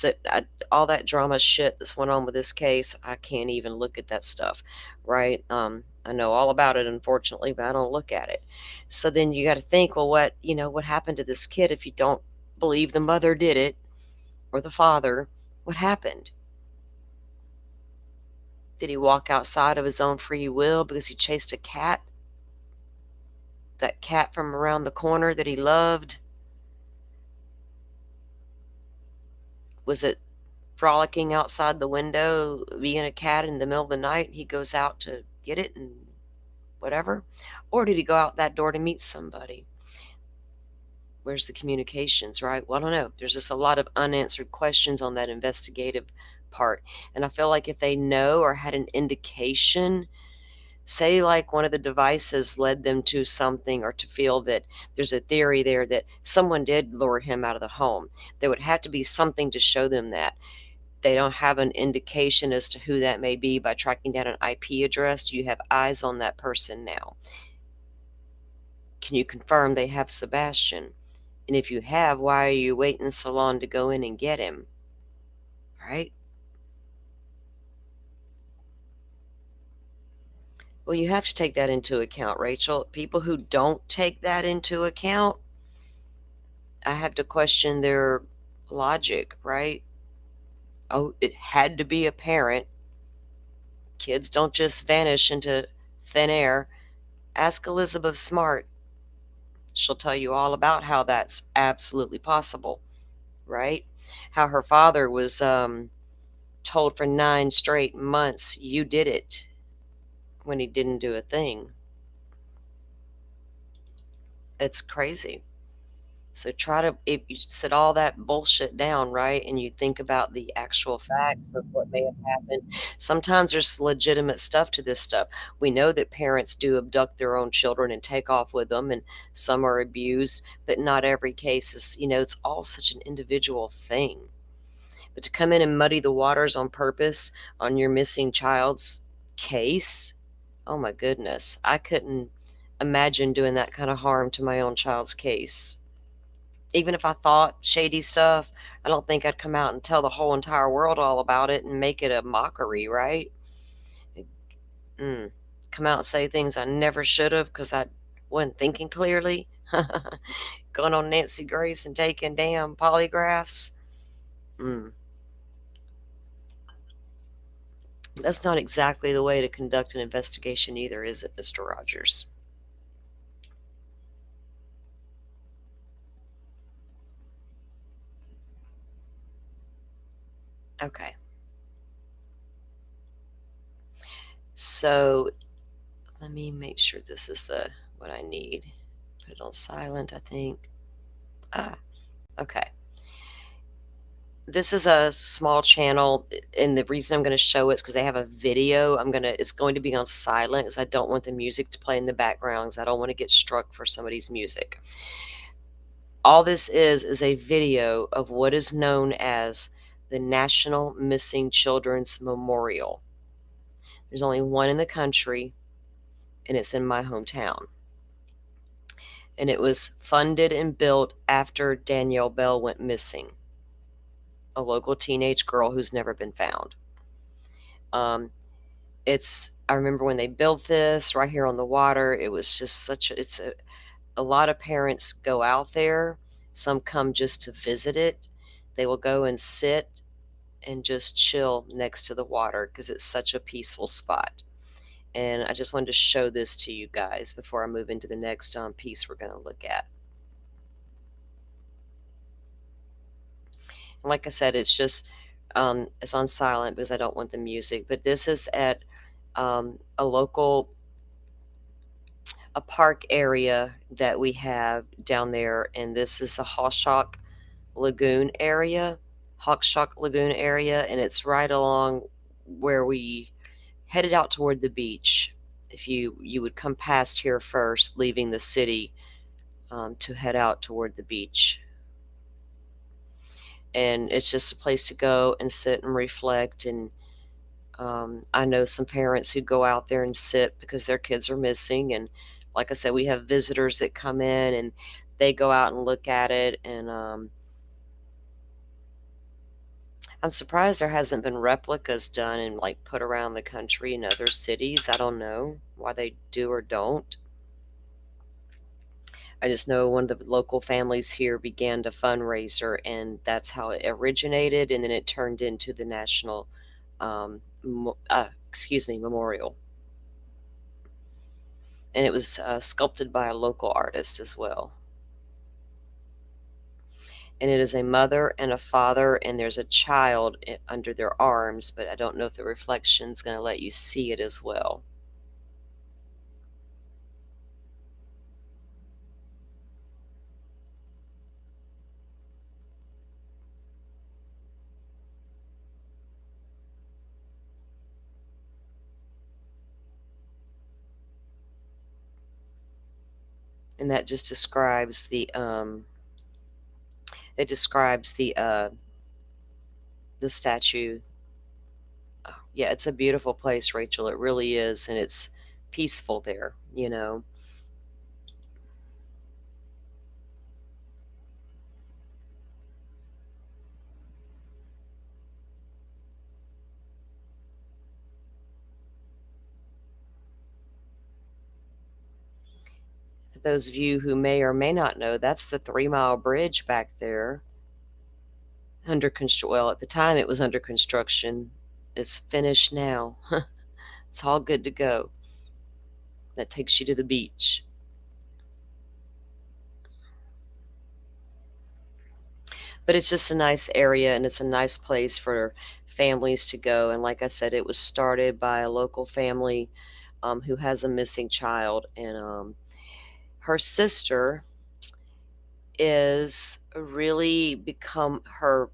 all that drama shit that's went on with this case, I can't even look at that stuff, right? I know all about it, unfortunately, but I don't look at it. So then you got to think, well, what happened to this kid if you don't believe the mother did it or the father? What happened? Did he walk outside of his own free will because he chased a cat? That cat from around the corner that he loved? Was it frolicking outside the window, being a cat in the middle of the night, and he goes out to get it and whatever? Or did he go out that door to meet somebody? Where's the communications, right? Well, I don't know. There's just a lot of unanswered questions on that investigative part. And I feel like if they know or had an indication, say like one of the devices led them to something, or to feel that there's a theory there that someone did lure him out of the home, there would have to be something to show them that. They don't have an indication as to who that may be by tracking down an IP address. Do you have eyes on that person now? Can you confirm they have Sebastian? And if you have, why are you waiting so long to go in and get him? Right? Well, you have to take that into account, Rachel. People who don't take that into account, I have to question their logic, right? Oh, it had to be a parent. Kids don't just vanish into thin air. Ask Elizabeth Smart. She'll tell you all about how that's absolutely possible, right? How her father was told for 9 straight months, you did it, when he didn't do a thing. It's crazy. So if you sit all that bullshit down, right, and you think about the actual facts of what may have happened, sometimes there's legitimate stuff to this stuff. We know that parents do abduct their own children and take off with them, and some are abused, but not every case is, it's all such an individual thing. But to come in and muddy the waters on purpose on your missing child's case, oh my goodness, I couldn't imagine doing that kind of harm to my own child's case. Even if I thought shady stuff, I don't think I'd come out and tell the whole entire world all about it and make it a mockery, right? Come out and say things I never should have because I wasn't thinking clearly. Going on Nancy Grace and taking damn polygraphs. That's not exactly the way to conduct an investigation either, is it, Mr. Rogers? Okay. So let me make sure this is what I need. Put it on silent, I think. Ah, okay. This is a small channel, and the reason I'm going to show it is because they have a video. It's going to be on silent because I don't want the music to play in the background because I don't want to get struck for somebody's music. All this is a video of what is known as the National Missing Children's Memorial. There's only one in the country, and it's in my hometown. And it was funded and built after Danielle Bell went missing, a local teenage girl who's never been found. I remember when they built this right here on the water, it was just a lot of parents go out there. Some come just to visit it. They will go and sit and just chill next to the water because it's such a peaceful spot. And I just wanted to show this to you guys before I move into the next piece we're going to look at. And like I said, it's just it's on silent because I don't want the music. But this is at a park area that we have down there, and this is the Hawkshock Lagoon area, and it's right along where we headed out toward the beach. If you would come past here first, leaving the city to head out toward the beach. And it's just a place to go and sit and reflect. And I know some parents who go out there and sit because their kids are missing. And like I said, we have visitors that come in and they go out and look at it. And I'm surprised there hasn't been replicas done and like put around the country in other cities. I don't know why they do or don't. I just know one of the local families here began to fundraiser, and that's how it originated, and then it turned into the National Memorial. And it was sculpted by a local artist as well. And it is a mother and a father, and there's a child under their arms, but I don't know if the reflection's going to let you see it as well. And that just describes the statue. Oh, yeah, it's a beautiful place, Rachel. It really is, and it's peaceful there, you know. For those of you who may or may not know, that's the 3 Mile Bridge back there. Well, at the time it was under construction. It's finished now. It's all good to go. That takes you to the beach. But it's just a nice area, and it's a nice place for families to go. And like I said, it was started by a local family who has a missing child, and her sister is really become her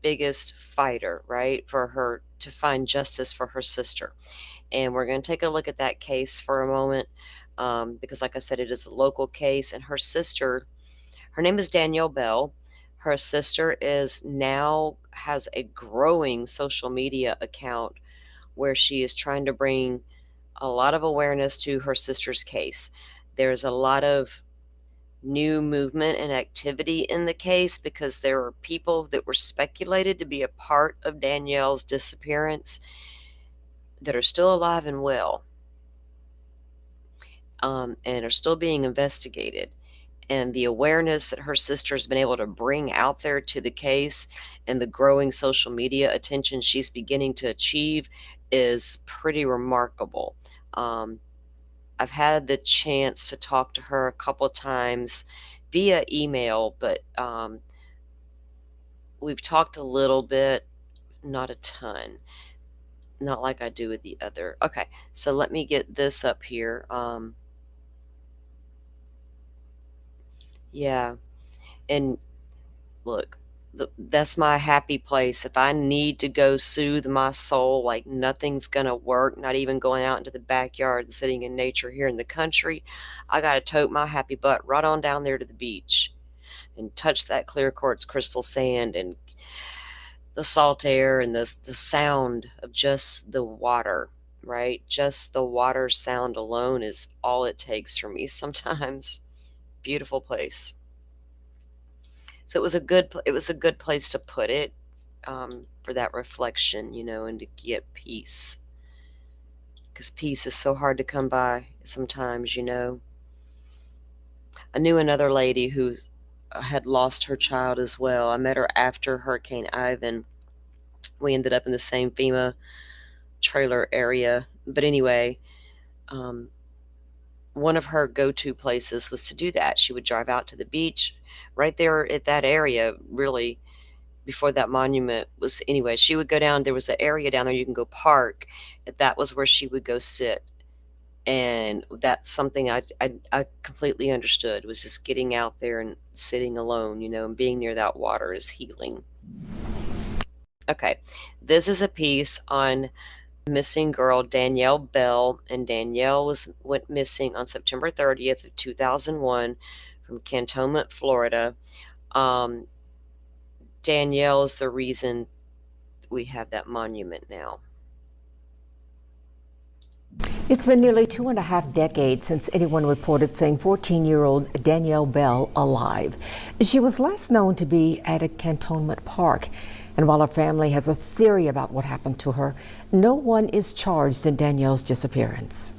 biggest fighter, right? For her to find justice for her sister. And we're going to take a look at that case for a moment because, like I said, it is a local case. And her sister, her name is Danielle Bell. Her sister has a growing social media account where she is trying to bring a lot of awareness to her sister's case. There's a lot of new movement and activity in the case because there were people that were speculated to be a part of Danielle's disappearance that are still alive and well, and are still being investigated. And the awareness that her sister's been able to bring out there to the case and the growing social media attention she's beginning to achieve is pretty remarkable. I've had the chance to talk to her a couple times via email, but we've talked a little bit not a ton. Not like I do with the other. Okay, so let me get this up here. Yeah, and look, that's my happy place. If I need to go soothe my soul, like nothing's gonna work, not even going out into the backyard and sitting in nature here in the country, I gotta tote my happy butt right on down there to the beach and touch that clear quartz crystal sand and the salt air and the sound of just the water, right? Just the water sound alone is all it takes for me sometimes. Beautiful place. So it was a good place to put it, for that reflection, and to get peace. Because peace is so hard to come by sometimes. I knew another lady who had lost her child as well. I met her after Hurricane Ivan. We ended up in the same FEMA trailer area. But anyway, one of her go-to places was to do that. She would drive out to the beach right there at that area, really, before that monument was. Anyway, she would go down. There was an area down there you can go park. That was where she would go sit. And that's something I completely understood, was just getting out there and sitting alone, and being near that water is healing. Okay, this is a piece on missing girl Danielle Bell, and Danielle went missing on September 30th of 2001 from Cantonment, Florida. Danielle is the reason we have that monument now. It's been nearly 2.5 decades since anyone reported seeing 14-year-old Danielle Bell alive. She was last known to be at a Cantonment park. And while her family has a theory about what happened to her, no one is charged in Danielle's disappearance.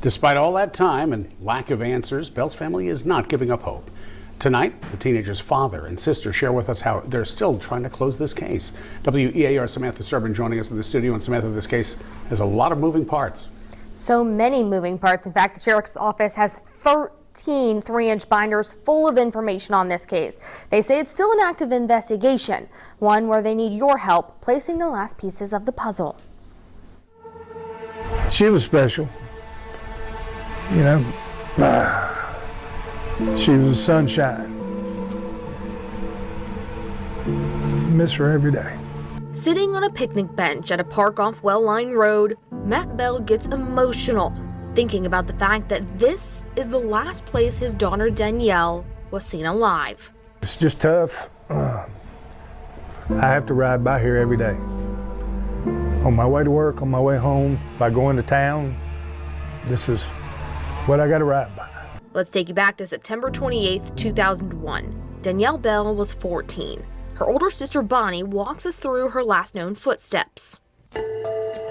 Despite all that time and lack of answers, Bell's family is not giving up hope. Tonight, the teenager's father and sister share with us how they're still trying to close this case. WEAR Samantha Sturbin joining us in the studio. And Samantha, this case has a lot of moving parts. So many moving parts. In fact, the sheriff's office has 13 3-inch binders full of information on this case. They say it's still an active investigation, one where they need your help placing the last pieces of the puzzle. She was special. She was a sunshine. Miss her every day. Sitting on a picnic bench at a park off Well Line Road, Matt Bell gets emotional, thinking about the fact that this is the last place his daughter Danielle was seen alive. It's just tough. I have to ride by here every day. On my way to work, on my way home, if I go into town, this is what I got to ride by. Let's take you back to September 28th, 2001. Danielle Bell was 14. Her older sister Bonnie walks us through her last known footsteps.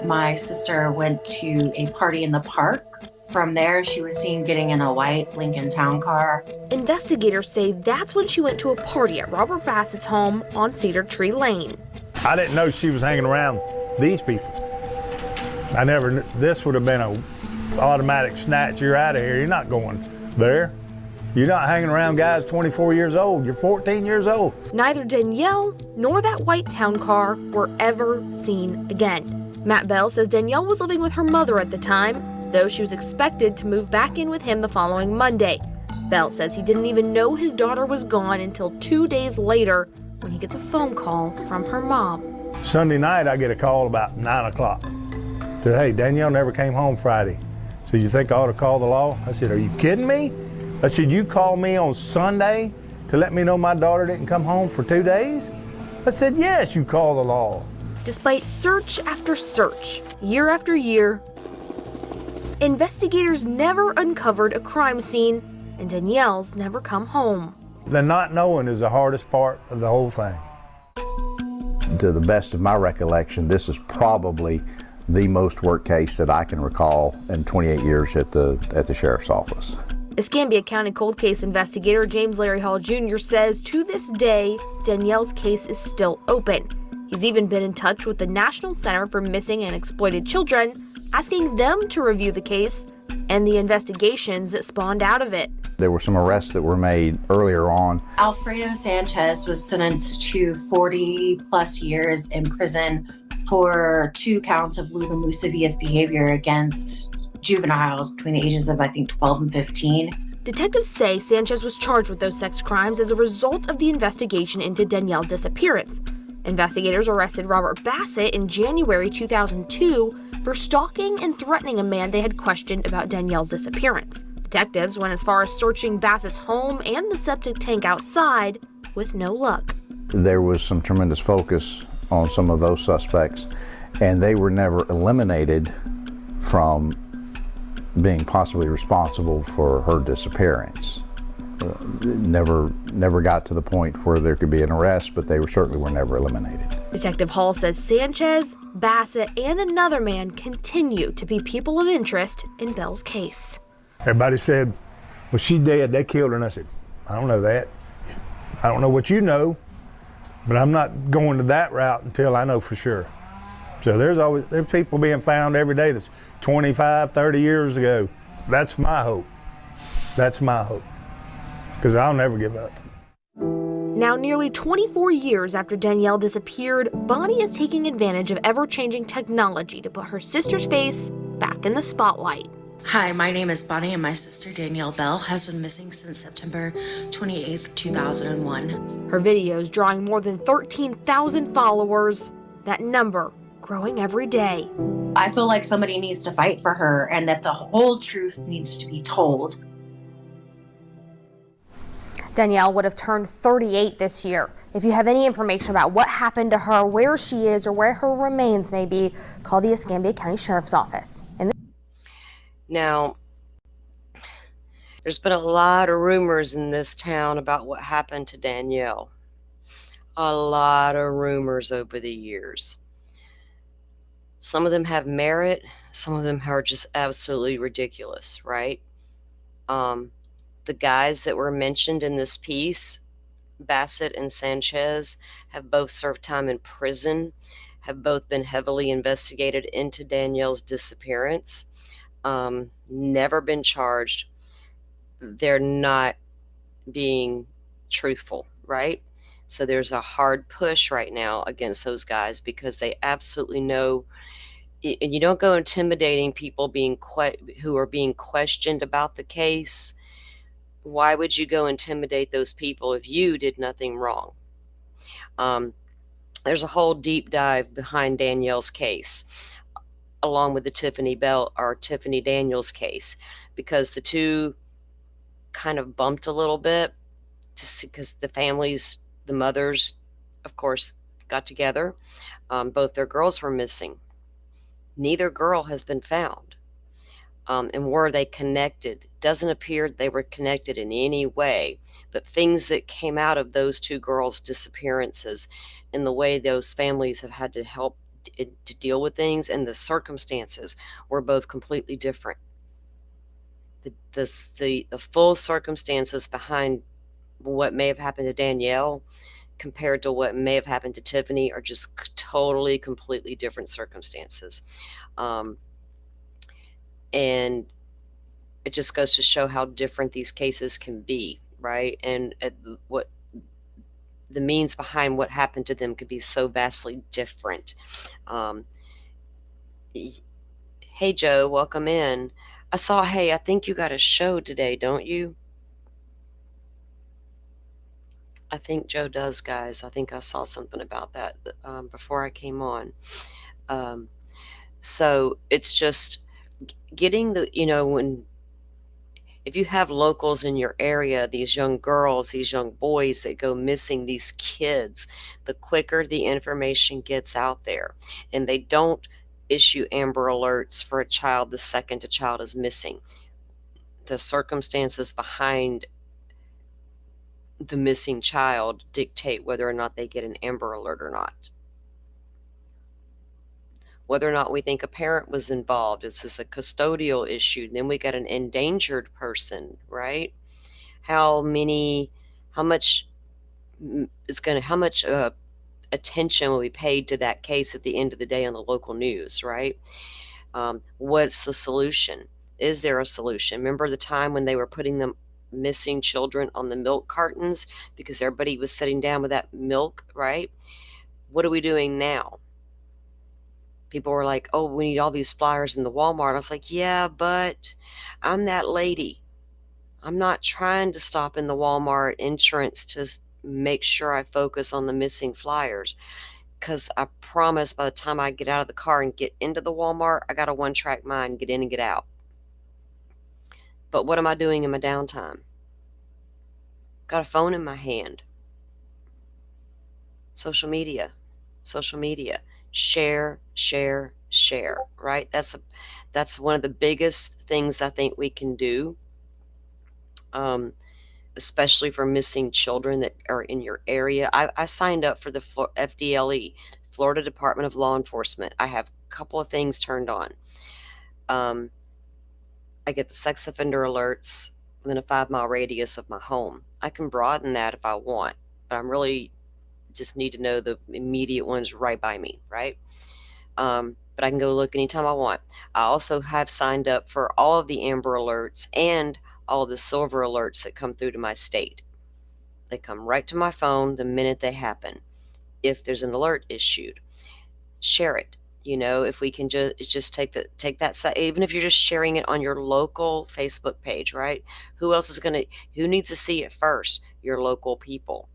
My sister went to a party in the park. From there, she was seen getting in a white Lincoln Town car. Investigators say that's when she went to a party at Robert Bassett's home on Cedar Tree Lane. I didn't know she was hanging around these people. I never knew. This would have been a automatic snatch. You're out of here. You're not going there. You're not hanging around guys 24 years old. You're 14 years old. Neither Danielle nor that white town car were ever seen again. Matt Bell says Danielle was living with her mother at the time, though she was expected to move back in with him the following Monday. Bell says he didn't even know his daughter was gone until 2 days later when he gets a phone call from her mom. Sunday night, I get a call about 9 o'clock. Said, hey, Danielle never came home Friday. So you think I ought to call the law? I said, are you kidding me? I said, you called me on Sunday to let me know my daughter didn't come home for 2 days? I said, yes, you called the law. Despite search after search, year after year, investigators never uncovered a crime scene, and Danielle's never come home. The not knowing is the hardest part of the whole thing. To the best of my recollection, this is probably the most work case that I can recall in 28 years at the sheriff's office. Escambia County cold case investigator James Larry Hall Jr. says to this day, Danielle's case is still open. He's even been in touch with the National Center for Missing and Exploited Children, asking them to review the case and the investigations that spawned out of it. There were some arrests that were made earlier on. Alfredo Sanchez was sentenced to 40 plus years in prison for 2 counts of lewd and lascivious behavior against juveniles between the ages of, I think, 12 and 15. Detectives say Sanchez was charged with those sex crimes as a result of the investigation into Danielle's disappearance. Investigators arrested Robert Bassett in January 2002 for stalking and threatening a man they had questioned about Danielle's disappearance. Detectives went as far as searching Bassett's home and the septic tank outside with no luck. There was some tremendous focus on some of those suspects, and they were never eliminated from being possibly responsible for her disappearance. Never got to the point where there could be an arrest, but they certainly were never eliminated. Detective Hall says Sanchez, Bassett, and another man continue to be people of interest in Bell's case. Everybody said, well, she's dead, they killed her. And I said, I don't know that. I don't know what you know, but I'm not going to that route until I know for sure. So there's people being found every day that's 25, 30 years ago. That's my hope. That's my hope. Because I'll never give up. Now, nearly 24 years after Danielle disappeared, Bonnie is taking advantage of ever-changing technology to put her sister's face back in the spotlight. Hi, my name is Bonnie, and my sister Danielle Bell has been missing since September 28th, 2001. Her videos drawing more than 13,000 followers, that number growing every day. I feel like somebody needs to fight for her and that the whole truth needs to be told. Danielle would have turned 38 this year. If you have any information about what happened to her, where she is, or where her remains may be, call the Escambia County Sheriff's Office. Now, there's been a lot of rumors in this town about what happened to Danielle. A lot of rumors over the years. Some of them have merit, some of them are just absolutely ridiculous, right? The guys that were mentioned in this piece, Bassett and Sanchez, have both served time in prison, have both been heavily investigated into Danielle's disappearance, never been charged. They're not being truthful, right? So there's a hard push right now against those guys because they absolutely know, and you don't go intimidating people who are being questioned about the case. Why would you go intimidate those people if you did nothing wrong? There's a whole deep dive behind Danielle's case, along with the Tiffany Daniels case, because the two kind of bumped a little bit because the mothers, of course, got together. Both their girls were missing. Neither girl has been found. And were they connected? Doesn't appear they were connected in any way, but things that came out of those two girls' disappearances and the way those families have had to help to deal with things and the circumstances were both completely different. The full circumstances behind what may have happened to Danielle compared to what may have happened to Tiffany are just totally, completely different circumstances. And it just goes to show how different these cases can be, right? And what the means behind what happened to them could be so vastly different. Hey, Joe, welcome in. I think you got a show today, don't you? I think Joe does, guys. I think I saw something about that before I came on. So it's just getting if you have locals in your area, these young girls, these young boys that go missing, these kids, the quicker the information gets out there. And they don't issue Amber Alerts for a child the second a child is missing. The circumstances behind the missing child dictate whether or not they get an Amber Alert or not. Whether or not we think a parent was involved. This is a custodial issue. And then we got an endangered person, right? How much attention will be paid to that case at the end of the day on the local news, right? What's the solution? Is there a solution? Remember the time when they were putting them missing children on the milk cartons because everybody was sitting down with that milk, right? What are we doing now? People were like, oh, we need all these flyers in the Walmart. I was like, yeah, but I'm that lady. I'm not trying to stop in the Walmart entrance to make sure I focus on the missing flyers. Because I promise by the time I get out of the car and get into the Walmart, I got a one-track mind, get in and get out. But what am I doing in my downtime? Got a phone in my hand. Social media. Social media. Share, share, share, right? That's one of the biggest things I think we can do, especially for missing children that are in your area. I signed up for the FDLE, Florida Department of Law Enforcement. I have a couple of things turned on. I get the sex offender alerts within a 5-mile radius of my home. I can broaden that if I want, but I'm really just need to know the immediate ones right by me, right? But I can go look anytime I want. I also have signed up for all of the Amber alerts and all of the silver alerts that come through to my state. They come right to my phone the minute they happen. If there's an alert issued, share it. You know, if we can just take that, even if you're just sharing it on your local Facebook page, right? Who needs to see it first? Your local people.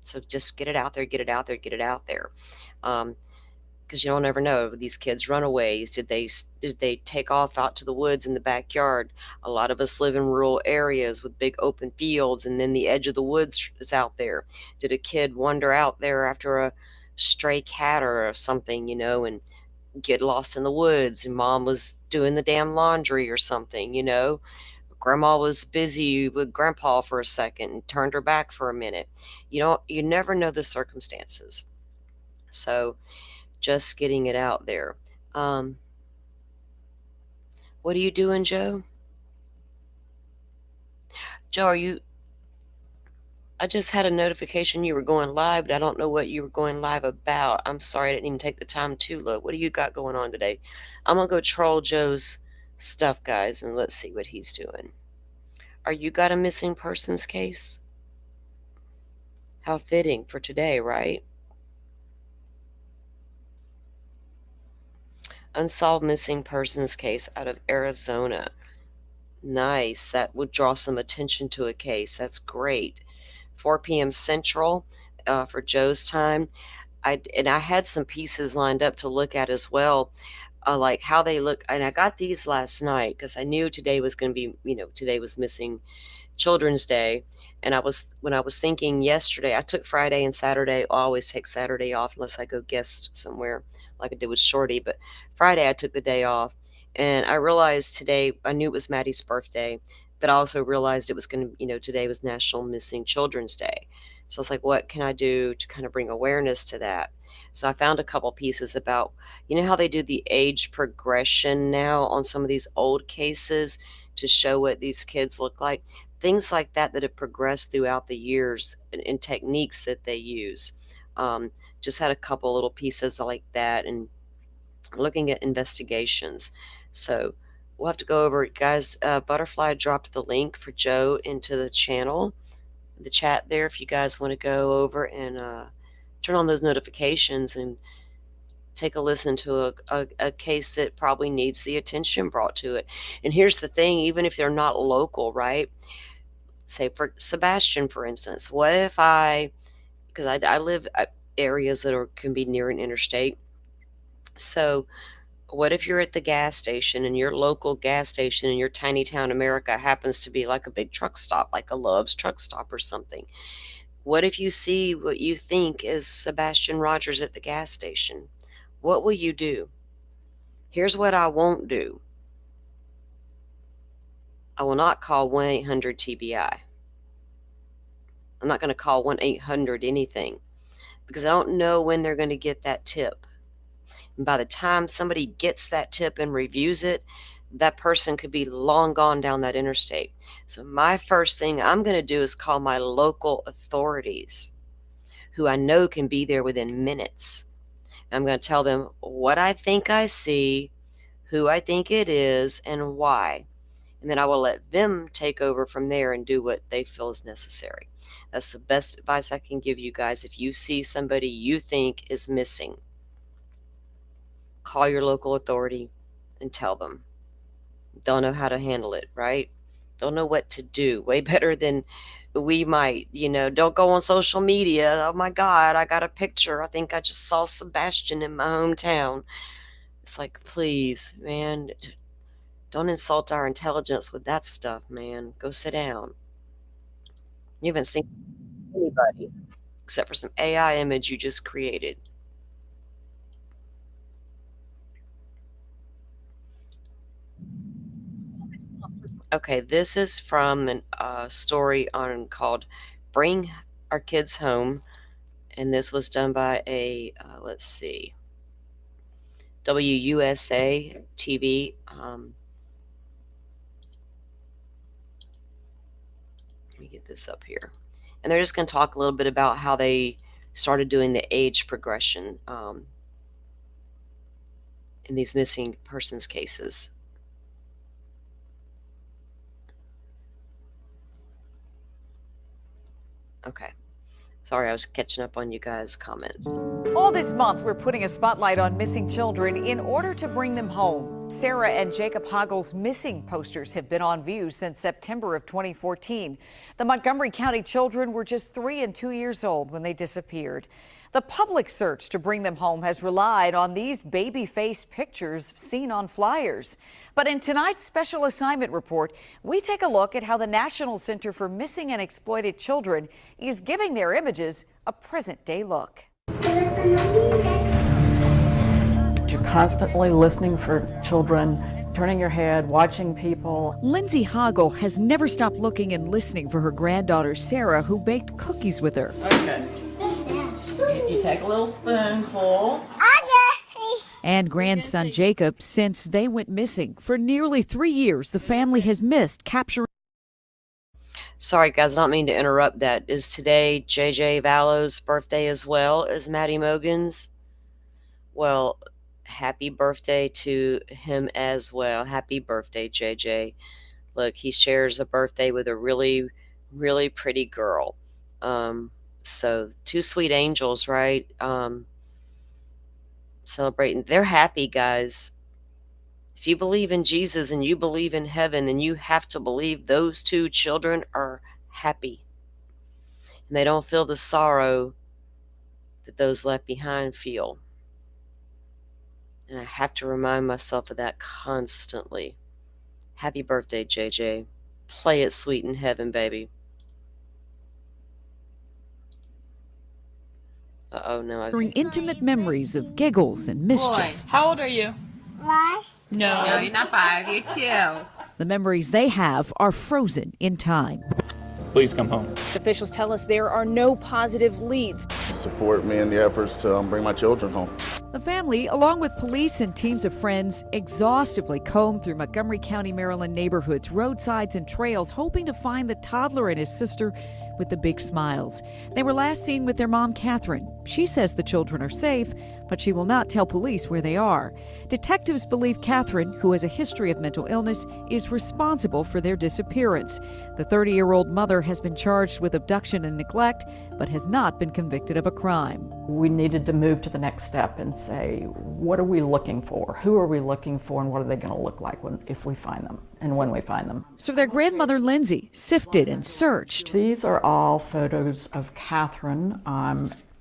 So just get it out there, get it out there, get it out there. Because you don't ever know. These kids runaways, did they take off out to the woods in the backyard? A lot of us live in rural areas with big open fields, and then the edge of the woods is out there. Did a kid wander out there after a stray cat or something, and get lost in the woods, and mom was doing the damn laundry or something? Grandma was busy with grandpa for a second and turned her back for a minute. You never know the circumstances. So just getting it out there. What are you doing, Joe? Joe, I just had a notification you were going live, but I don't know what you were going live about. I'm sorry, I didn't even take the time to look. What do you got going on today? I'm going to go troll Joe's stuff, guys, and let's see what he's doing. Are you got a missing persons case? How fitting for today, right? Unsolved missing persons case out of Arizona. Nice. That would draw some attention to a case. That's great. 4 p.m. Central for Joe's time. I had some pieces lined up to look at as well, like how they look. And I got these last night because I knew today was going to be, today was Missing Children's Day. And when I was thinking yesterday, I took Friday and Saturday. I always take Saturday off unless I go guest somewhere like I did with Shorty. But Friday I took the day off. And I realized today, I knew it was Maddie's birthday, but I also realized it was going to, today was National Missing Children's Day. So I was like, what can I do to kind of bring awareness to that? So I found a couple pieces about, how they do the age progression now on some of these old cases to show what these kids look like. Things like that have progressed throughout the years and techniques that they use. Just had a couple little pieces like that and looking at investigations. So we'll have to go over it, guys. Butterfly dropped the link for Joe into the channel, the chat there, if you guys want to go over and turn on those notifications and take a listen to a case that probably needs the attention brought to it. And here's the thing, even if they're not local, right? Say for Sebastian, for instance, what if because I live at areas that can be near an interstate. So what if you're at the gas station and your local gas station in your tiny town America happens to be like a big truck stop, like a Love's truck stop or something? What if you see what you think is Sebastian Rogers at the gas station? What will you do? Here's what I won't do. I will not call 1-800-TBI. I'm not going to call 1-800 anything because I don't know when they're going to get that tip. And by the time somebody gets that tip and reviews it, that person could be long gone down that interstate. So my first thing I'm going to do is call my local authorities, who I know can be there within minutes. I'm going to tell them what I think I see, who I think it is, and why. and then I will let them take over from there and do what they feel is necessary. That's the best advice I can give you guys. If you see somebody you think is missing, call your local authority and tell them. They'll know how to handle it, right? They'll know what to do way better than we might. Don't go on social media. Oh my God, I got a picture. I think I just saw Sebastian in my hometown. It's like, please, man, don't insult our intelligence with that stuff, man. Go sit down. You haven't seen anybody except for some AI image you just created. Okay, this is from a story called "Bring Our Kids Home," and this was done by a let's see, WUSA TV. Let me get this up here, and they're just going to talk a little bit about how they started doing the age progression in these missing persons cases. Okay. Sorry, I was catching up on you guys' comments. All this month, we're putting a spotlight on missing children in order to bring them home. Sarah and Jacob Hagel's missing posters have been on view since September of 2014. The Montgomery County children were just 3 and 2 years old when they disappeared. The public search to bring them home has relied on these baby-faced pictures seen on flyers. But in tonight's special assignment report, we take a look at how the National Center for Missing and Exploited Children is giving their images a present-day look. You're constantly listening for children, turning your head, watching people. Lindsay Hagel has never stopped looking and listening for her granddaughter Sarah, who baked cookies with her. Okay. You take a little spoonful. And grandson Jacob, since they went missing. For nearly 3 years, the family has missed capturing. Sorry, guys, I don't mean to interrupt that. Is today JJ Vallow's birthday as well as Maddie Mogen's? Well, happy birthday to him as well. Happy birthday, JJ. Look, he shares a birthday with a really, really pretty girl. So 2 sweet angels, right? Celebrating. They're happy, guys. If you believe in Jesus and you believe in heaven, then you have to believe those 2 children are happy. And they don't feel the sorrow that those left behind feel. And I have to remind myself of that constantly. Happy birthday, JJ. Play it sweet in heaven, baby. Uh-oh, no. Intimate memories of giggles and mischief. Boy, how old are you? 5. No, you're not 5. You're 2. The memories they have are frozen in time. Please come home. Officials tell us there are no positive leads. Support me in the efforts to bring my children home. The family, along with police and teams of friends, exhaustively combed through Montgomery County, Maryland neighborhoods, roadsides, and trails, hoping to find the toddler and his sister with the big smiles. They were last seen with their mom, Catherine. She says the children are safe, but she will not tell police where they are. Detectives believe Catherine, who has a history of mental illness, is responsible for their disappearance. The 30-year-old mother has been charged with abduction and neglect, but has not been convicted of a crime. We needed to move to the next step and say, what are we looking for? Who are we looking for, and what are they going to look like if we find them and when we find them? So their grandmother, Lindsay, sifted and searched. These are all photos of Catherine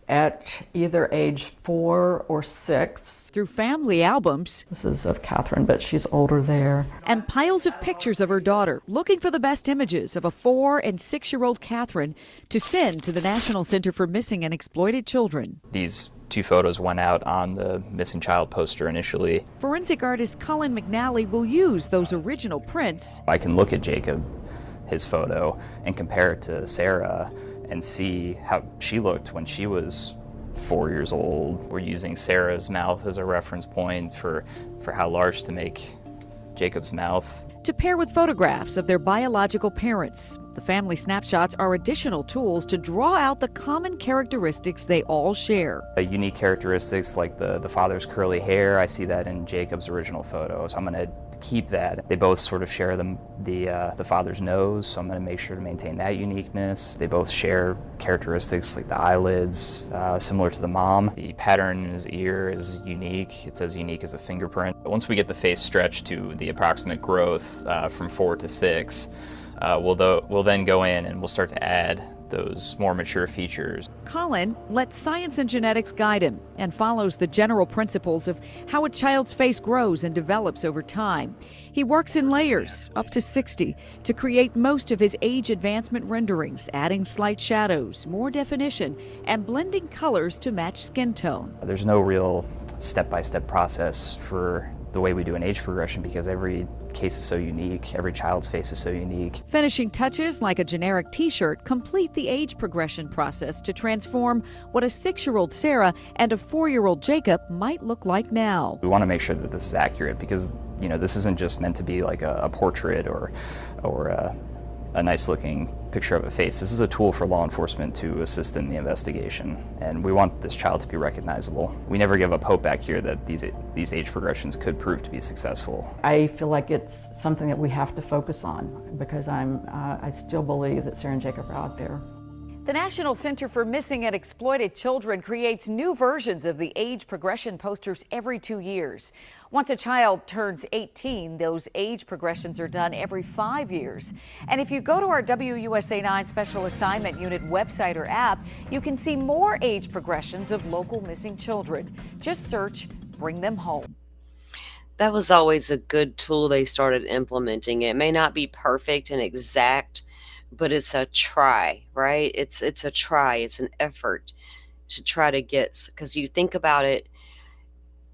at either age 4 or 6. Through family albums. This is of Catherine, but she's older there. And piles of pictures of her daughter, looking for the best images of a 4- and 6-year-old Catherine to send to the National Center for Missing and Exploited Children. These 2 photos went out on the missing child poster initially. Forensic artist Colin McNally will use those original prints. I can look at Jacob, his photo, and compare it to Sarah and see how she looked when she was 4 years old. We're using Sarah's mouth as a reference point for how large to make Jacob's mouth. To pair with photographs of their biological parents, The family snapshots are additional tools to draw out the common characteristics they all share. Unique characteristics like the father's curly hair, I see that in Jacob's original photo, so I'm going to keep that. They both sort of share the father's nose, so I'm going to make sure to maintain that uniqueness. They both share characteristics like the eyelids, similar to the mom. The pattern in his ear is unique. It's as unique as a fingerprint. Once we get the face stretched to the approximate growth from 4 to 6, we'll then go in and we'll start to add those more mature features. Colin lets science and genetics guide him and follows the general principles of how a child's face grows and develops over time. He works in layers, up to 60, to create most of his age advancement renderings, adding slight shadows, more definition, and blending colors to match skin tone. There's no real step-by-step process for the way we do an age progression because every case is so unique, every child's face is so unique. Finishing touches like a generic t-shirt complete the age progression process to transform what a 6-year-old Sarah and a 4-year-old Jacob might look like now. We want to make sure that this is accurate because, you know, this isn't just meant to be like a portrait or a nice looking picture of a face. This is a tool for law enforcement to assist in the investigation, and we want this child to be recognizable. We never give up hope back here that these age progressions could prove to be successful. I feel like it's something that we have to focus on because I still believe that Sarah and Jacob are out there. The National Center for Missing and Exploited Children creates new versions of the age progression posters every 2 years. Once a child turns 18, those age progressions are done every 5 years. And if you go to our WUSA 9 Special Assignment Unit website or app, you can see more age progressions of local missing children. Just search Bring Them Home. That was always a good tool they started implementing. It may not be perfect and exact, but it's a try, right? It's a try. It's an effort to try to get, because you think about it,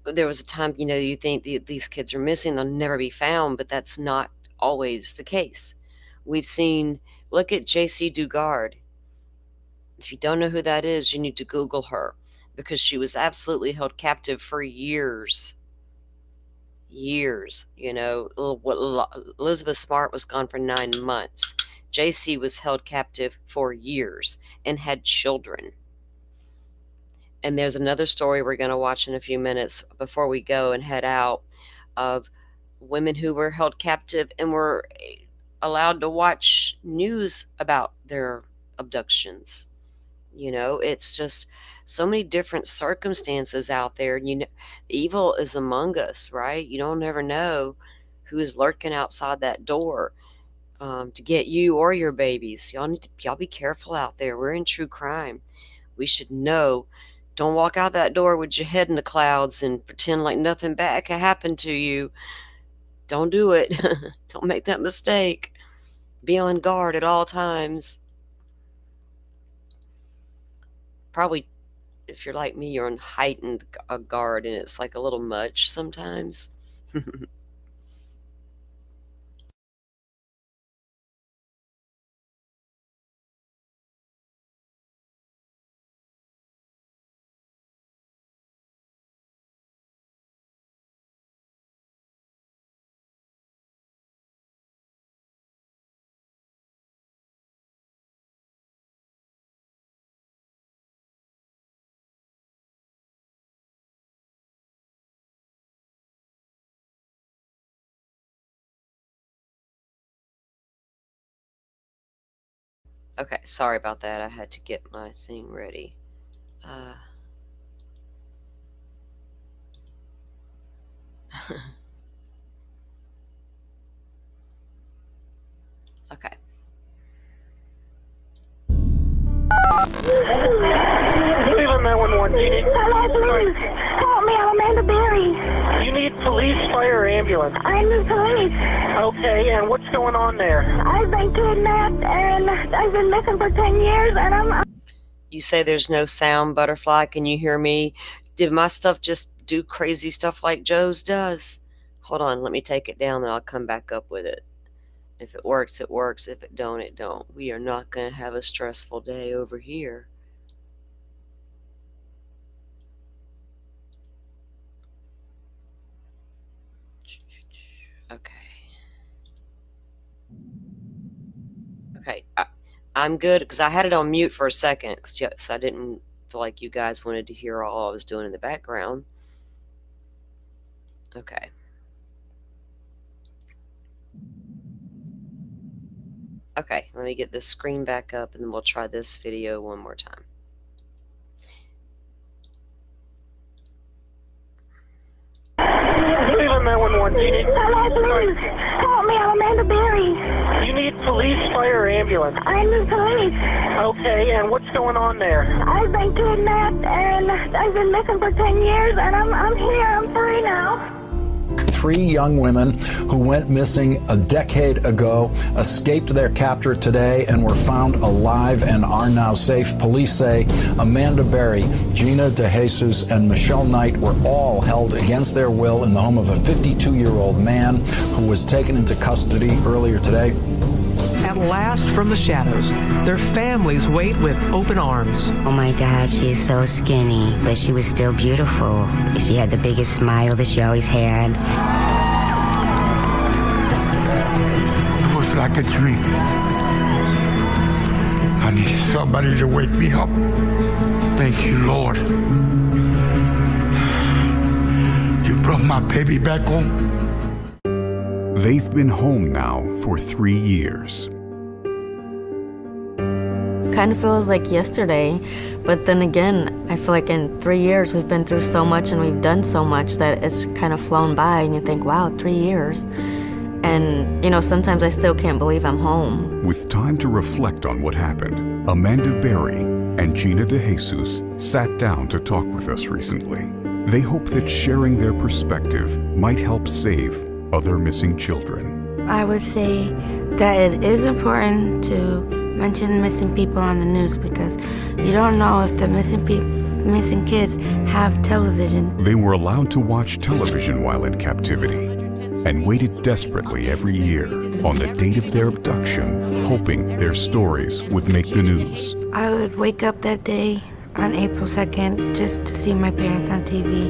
there was a time, you know, you think these kids are missing, they'll never be found, but that's not always the case. We've seen, look at JC Dugard. If you don't know who that is, you need to Google her because she was absolutely held captive for years. Years, you know. Elizabeth Smart was gone for 9 months. JC was held captive for years and had children. And there's another story we're going to watch in a few minutes before we go and head out of women who were held captive and were allowed to watch news about their abductions. You know, it's just so many different circumstances out there. You know, evil is among us, right? You don't ever know who is lurking outside that door to get you or your babies. Y'all be careful out there. We're in true crime. We should know. Don't walk out that door with your head in the clouds and pretend like nothing bad can happen to you. Don't do it. Don't make that mistake. Be on guard at all times. Probably, if you're like me, you're on heightened guard, and it's like a little much sometimes. Okay, sorry about that. I had to get my thing ready. Okay. Cleveland 911. You need... Hello, please. Help me. I'm Amanda Berry. You need police, fire, or ambulance? I need police. Okay, and what's going on there? I've been kidnapped, and I've been missing for 10 years, and I'm... You say there's no sound, Butterfly. Can you hear me? Did my stuff just do crazy stuff like Joe's does? Hold on, let me take it down, and I'll come back up with it. If it works, it works. If it don't, it don't. We are not going to have a stressful day over here. Okay. Okay, I'm good because I had it on mute for a second because I didn't feel like you guys wanted to hear all I was doing in the background. Okay. Okay, let me get this screen back up and then we'll try this video one more time. Cleveland 911. Hello, please. Help me. I'm Amanda Berry. You need police, fire, ambulance. I need police. Okay, and what's going on there? I've been kidnapped and I've been missing for 10 years and I'm here. I'm free now. 3 young women who went missing a decade ago escaped their captor today and were found alive and are now safe. Police say Amanda Berry, Gina DeJesus, and Michelle Knight were all held against their will in the home of a 52-year-old man who was taken into custody earlier today. At last from the shadows, their families wait with open arms. Oh my God, she's so skinny, but she was still beautiful. She had the biggest smile that she always had. It was like a dream. I needed somebody to wake me up. Thank you, Lord. You brought my baby back home. They've been home now for 3 years. Kind of feels like yesterday, but then again, I feel like in 3 years we've been through so much and we've done so much that it's kind of flown by and you think, wow, 3 years. And, you know, sometimes I still can't believe I'm home. With time to reflect on what happened, Amanda Berry and Gina DeJesus sat down to talk with us recently. They hope that sharing their perspective might help save other missing children. I would say that it is important to mention missing people on the news because you don't know if the missing kids have television. They were allowed to watch television while in captivity and waited desperately every year on the date of their abduction, hoping their stories would make the news. I would wake up that day on April 2nd just to see my parents on TV,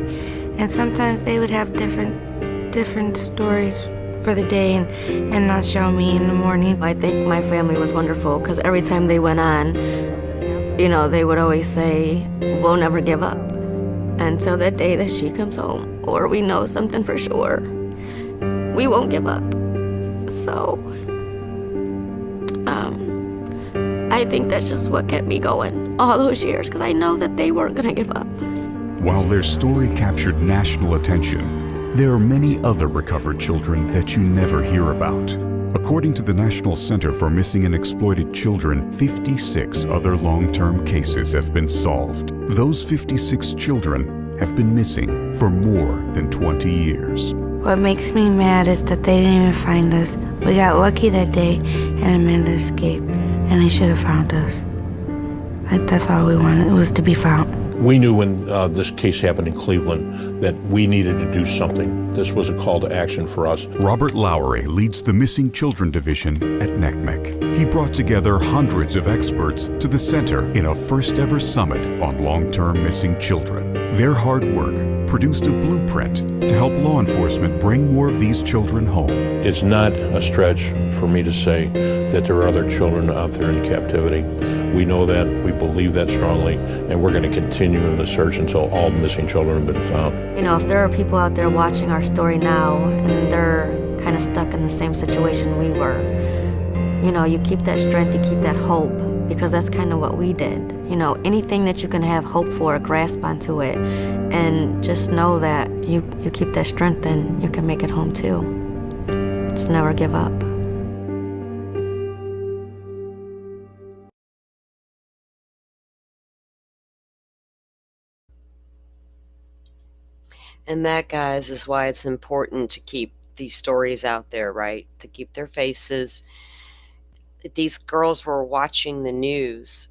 and sometimes they would have different stories for the day and not show me in the morning. I think my family was wonderful because every time they went on, you know, they would always say, we'll never give up until that day that she comes home or we know something for sure. We won't give up. So, I think that's just what kept me going all those years because I know that they weren't gonna give up. While their story captured national attention, there are many other recovered children that you never hear about. According to the National Center for Missing and Exploited Children, 56 other long-term cases have been solved. Those 56 children have been missing for more than 20 years. What makes me mad is that they didn't even find us. We got lucky that day and Amanda escaped, and they should have found us. That's all we wanted, was to be found. We knew when this case happened in Cleveland that we needed to do something. This was a call to action for us. Robert Lowery leads the Missing Children Division at NCMEC. He brought together hundreds of experts to the center in a first-ever summit on long-term missing children. Their hard work produced a blueprint to help law enforcement bring more of these children home. It's not a stretch for me to say that there are other children out there in captivity. We know that, we believe that strongly, and we're going to continue in the search until all missing children have been found. You know, if there are people out there watching our story now and they're kind of stuck in the same situation we were, you know, you keep that strength, you keep that hope, because that's kind of what we did. You know, anything that you can have hope for, grasp onto it, and just know that you keep that strength and you can make it home too. Just never give up. And that, guys, is why it's important to keep these stories out there, right? To keep their faces. These girls were watching the news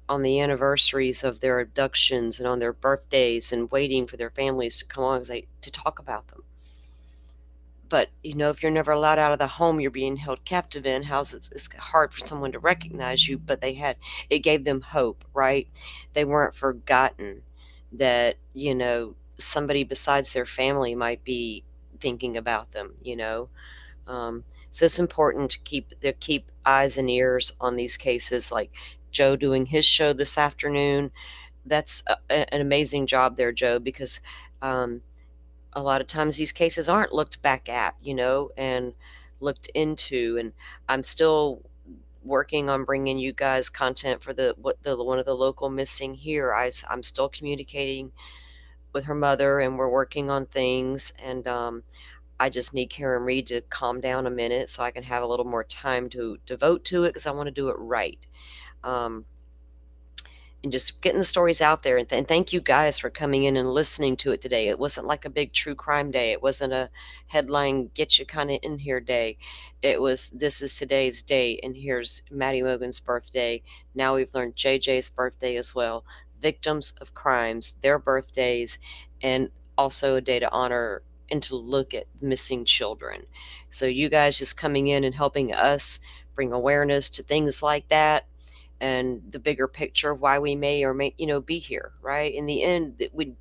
on the anniversaries of their abductions and on their birthdays and waiting for their families to come along to talk about them. But, you know, if you're never allowed out of the home you're being held captive in, it's hard for someone to recognize you, but it gave them hope, right? They weren't forgotten, that, you know, somebody besides their family might be thinking about them, you know, So it's important to keep eyes and ears on these cases, like Joe doing his show this afternoon. That's an amazing job there, Joe, because um, a lot of times these cases aren't looked back at, and looked into. And I'm still working on bringing you guys content for the one of the local missing here. I'm still communicating with her mother, and we're working on things. And I just need Karen Reed to calm down a minute so I can have a little more time to devote to it, because I want to do it right. Um, and just getting the stories out there. And thank you guys for coming in and listening to it today. It wasn't like a big true crime day. It wasn't a headline get you kind of in here day. It was, this is today's date, and here's Maddie Mogen's birthday. Now we've learned JJ's birthday as well. Victims of crimes, their birthdays, and also a day to honor and to look at missing children. So you guys just coming in and helping us bring awareness to things like that, and the bigger picture of why we may or may be here, right? In the end, that we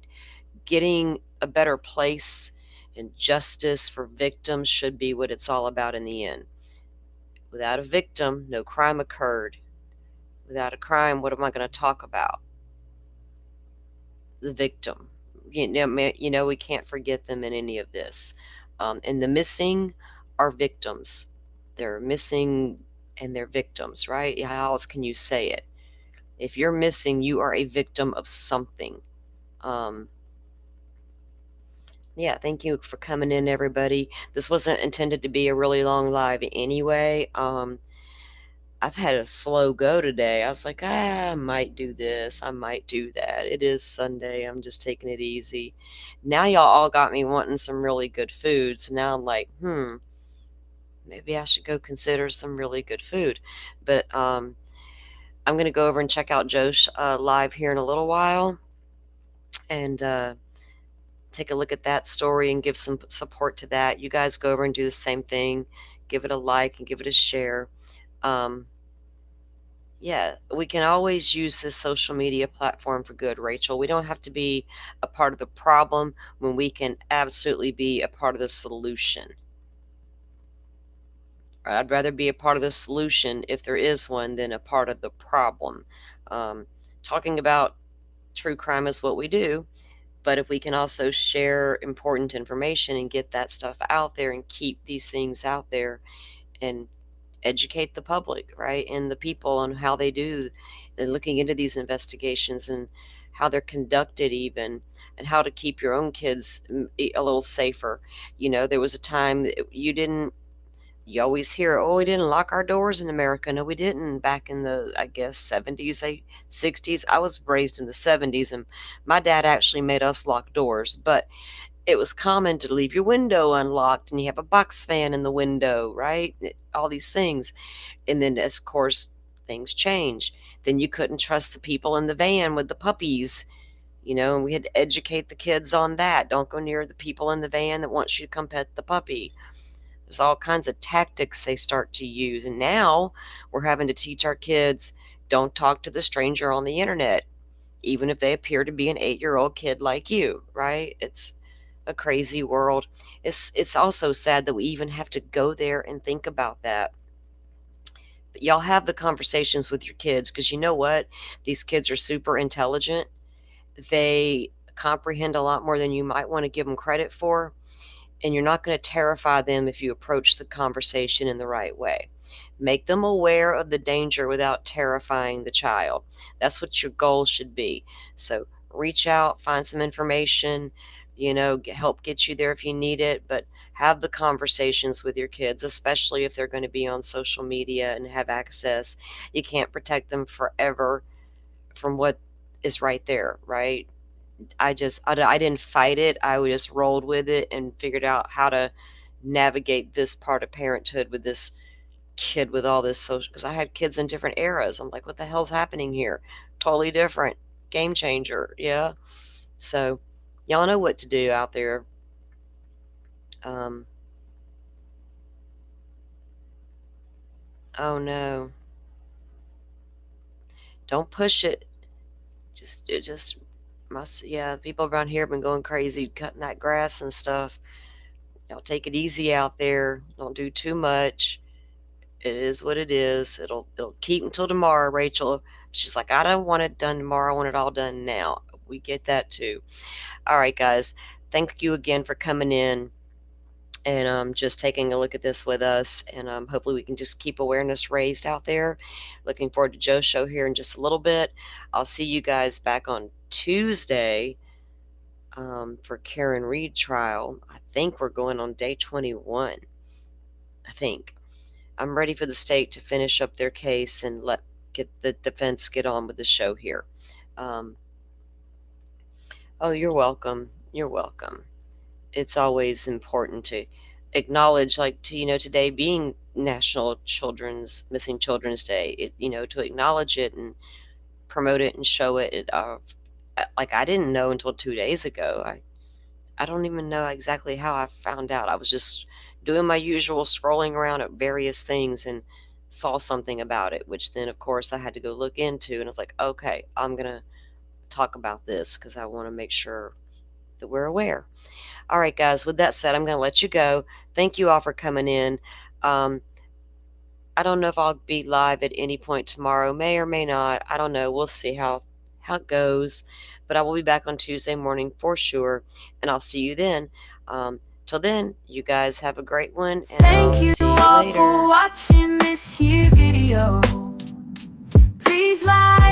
getting a better place and justice for victims should be what it's all about in the end. Without a victim, no crime occurred. Without a crime, what am I going to talk about? The victim. We can't forget them in any of this. And the missing are victims. They're missing and they're victims, right? How else can you say it? If you're missing, you are a victim of something. Yeah, thank you for coming in, everybody. This wasn't intended to be a really long live anyway. I've had a slow go today. I was like, I might do this, I might do that. It is Sunday. I'm just taking it easy. Now y'all all got me wanting some really good food. So now I'm like, maybe I should go consider some really good food. But I'm going to go over and check out Joe's live here in a little while, and take a look at that story and give some support to that. You guys go over and do the same thing. Give it a like and give it a share. Yeah, we can always use this social media platform for good, Rachel. We don't have to be a part of the problem when we can absolutely be a part of the solution. I'd rather be a part of the solution, if there is one, than a part of the problem. Talking about true crime is what we do, but if we can also share important information and get that stuff out there and keep these things out there and educate the public, right, and the people on how they do, and looking into these investigations and how they're conducted even, and how to keep your own kids a little safer. There was a time that you always hear, oh, we didn't lock our doors in America. No, we didn't. Back in the, I guess, 70s, 60s. I was raised in the 70s, and my dad actually made us lock doors. But it was common to leave your window unlocked, and you have a box fan in the window, right? All these things. And then, of course, things change. Then you couldn't trust the people in the van with the puppies, and we had to educate the kids on that. Don't go near the people in the van that wants you to come pet the puppy. There's all kinds of tactics they start to use. And now we're having to teach our kids, don't talk to the stranger on the internet, even if they appear to be an 8-year-old kid like you, right? It's a crazy world. It's also sad that we even have to go there and think about that. But y'all have the conversations with your kids, because you know what? These kids are super intelligent. They comprehend a lot more than you might want to give them credit for. And you're not going to terrify them if you approach the conversation in the right way. Make them aware of the danger without terrifying the child. That's what your goal should be. So reach out, find some information, help get you there if you need it, but have the conversations with your kids, especially if they're going to be on social media and have access. You can't protect them forever from what is right there, right? I didn't fight it. I just rolled with it and figured out how to navigate this part of parenthood with this kid with all this social, because I had kids in different eras. I'm like, what the hell's happening here? Totally different. Game changer. Yeah. So y'all know what to do out there. Oh no. Don't push it. It just must, yeah, people around here have been going crazy cutting that grass and stuff. Y'all take it easy out there. Don't do too much. It is what it is. It'll keep until tomorrow, Rachel. She's like, I don't want it done tomorrow. I want it all done now. We get that too. All right, guys. Thank you again for coming in and just taking a look at this with us. And hopefully we can just keep awareness raised out there. Looking forward to Joe's show here in just a little bit. I'll see you guys back on Tuesday for Karen Reed trial. I think we're going on day 21. I think. I'm ready for the state to finish up their case and get the defense get on with the show here. Oh, you're welcome. You're welcome. It's always important to acknowledge, like, today being National Missing Children's Day, to acknowledge it and promote it and show it. Like, I didn't know until 2 days ago. I don't even know exactly how I found out. I was just doing my usual scrolling around at various things and saw something about it, which then, of course, I had to go look into. And I was like, okay, I'm going to talk about this because I want to make sure that we're aware. All right, guys, with that said, I'm going to let you go. Thank you all for coming in. I don't know if I'll be live at any point tomorrow. May or may not. I don't know. We'll see how it goes. But I will be back on Tuesday morning for sure. And I'll see you then. Till then, you guys have a great one. And I'll see you all later. for watching this here video. Please like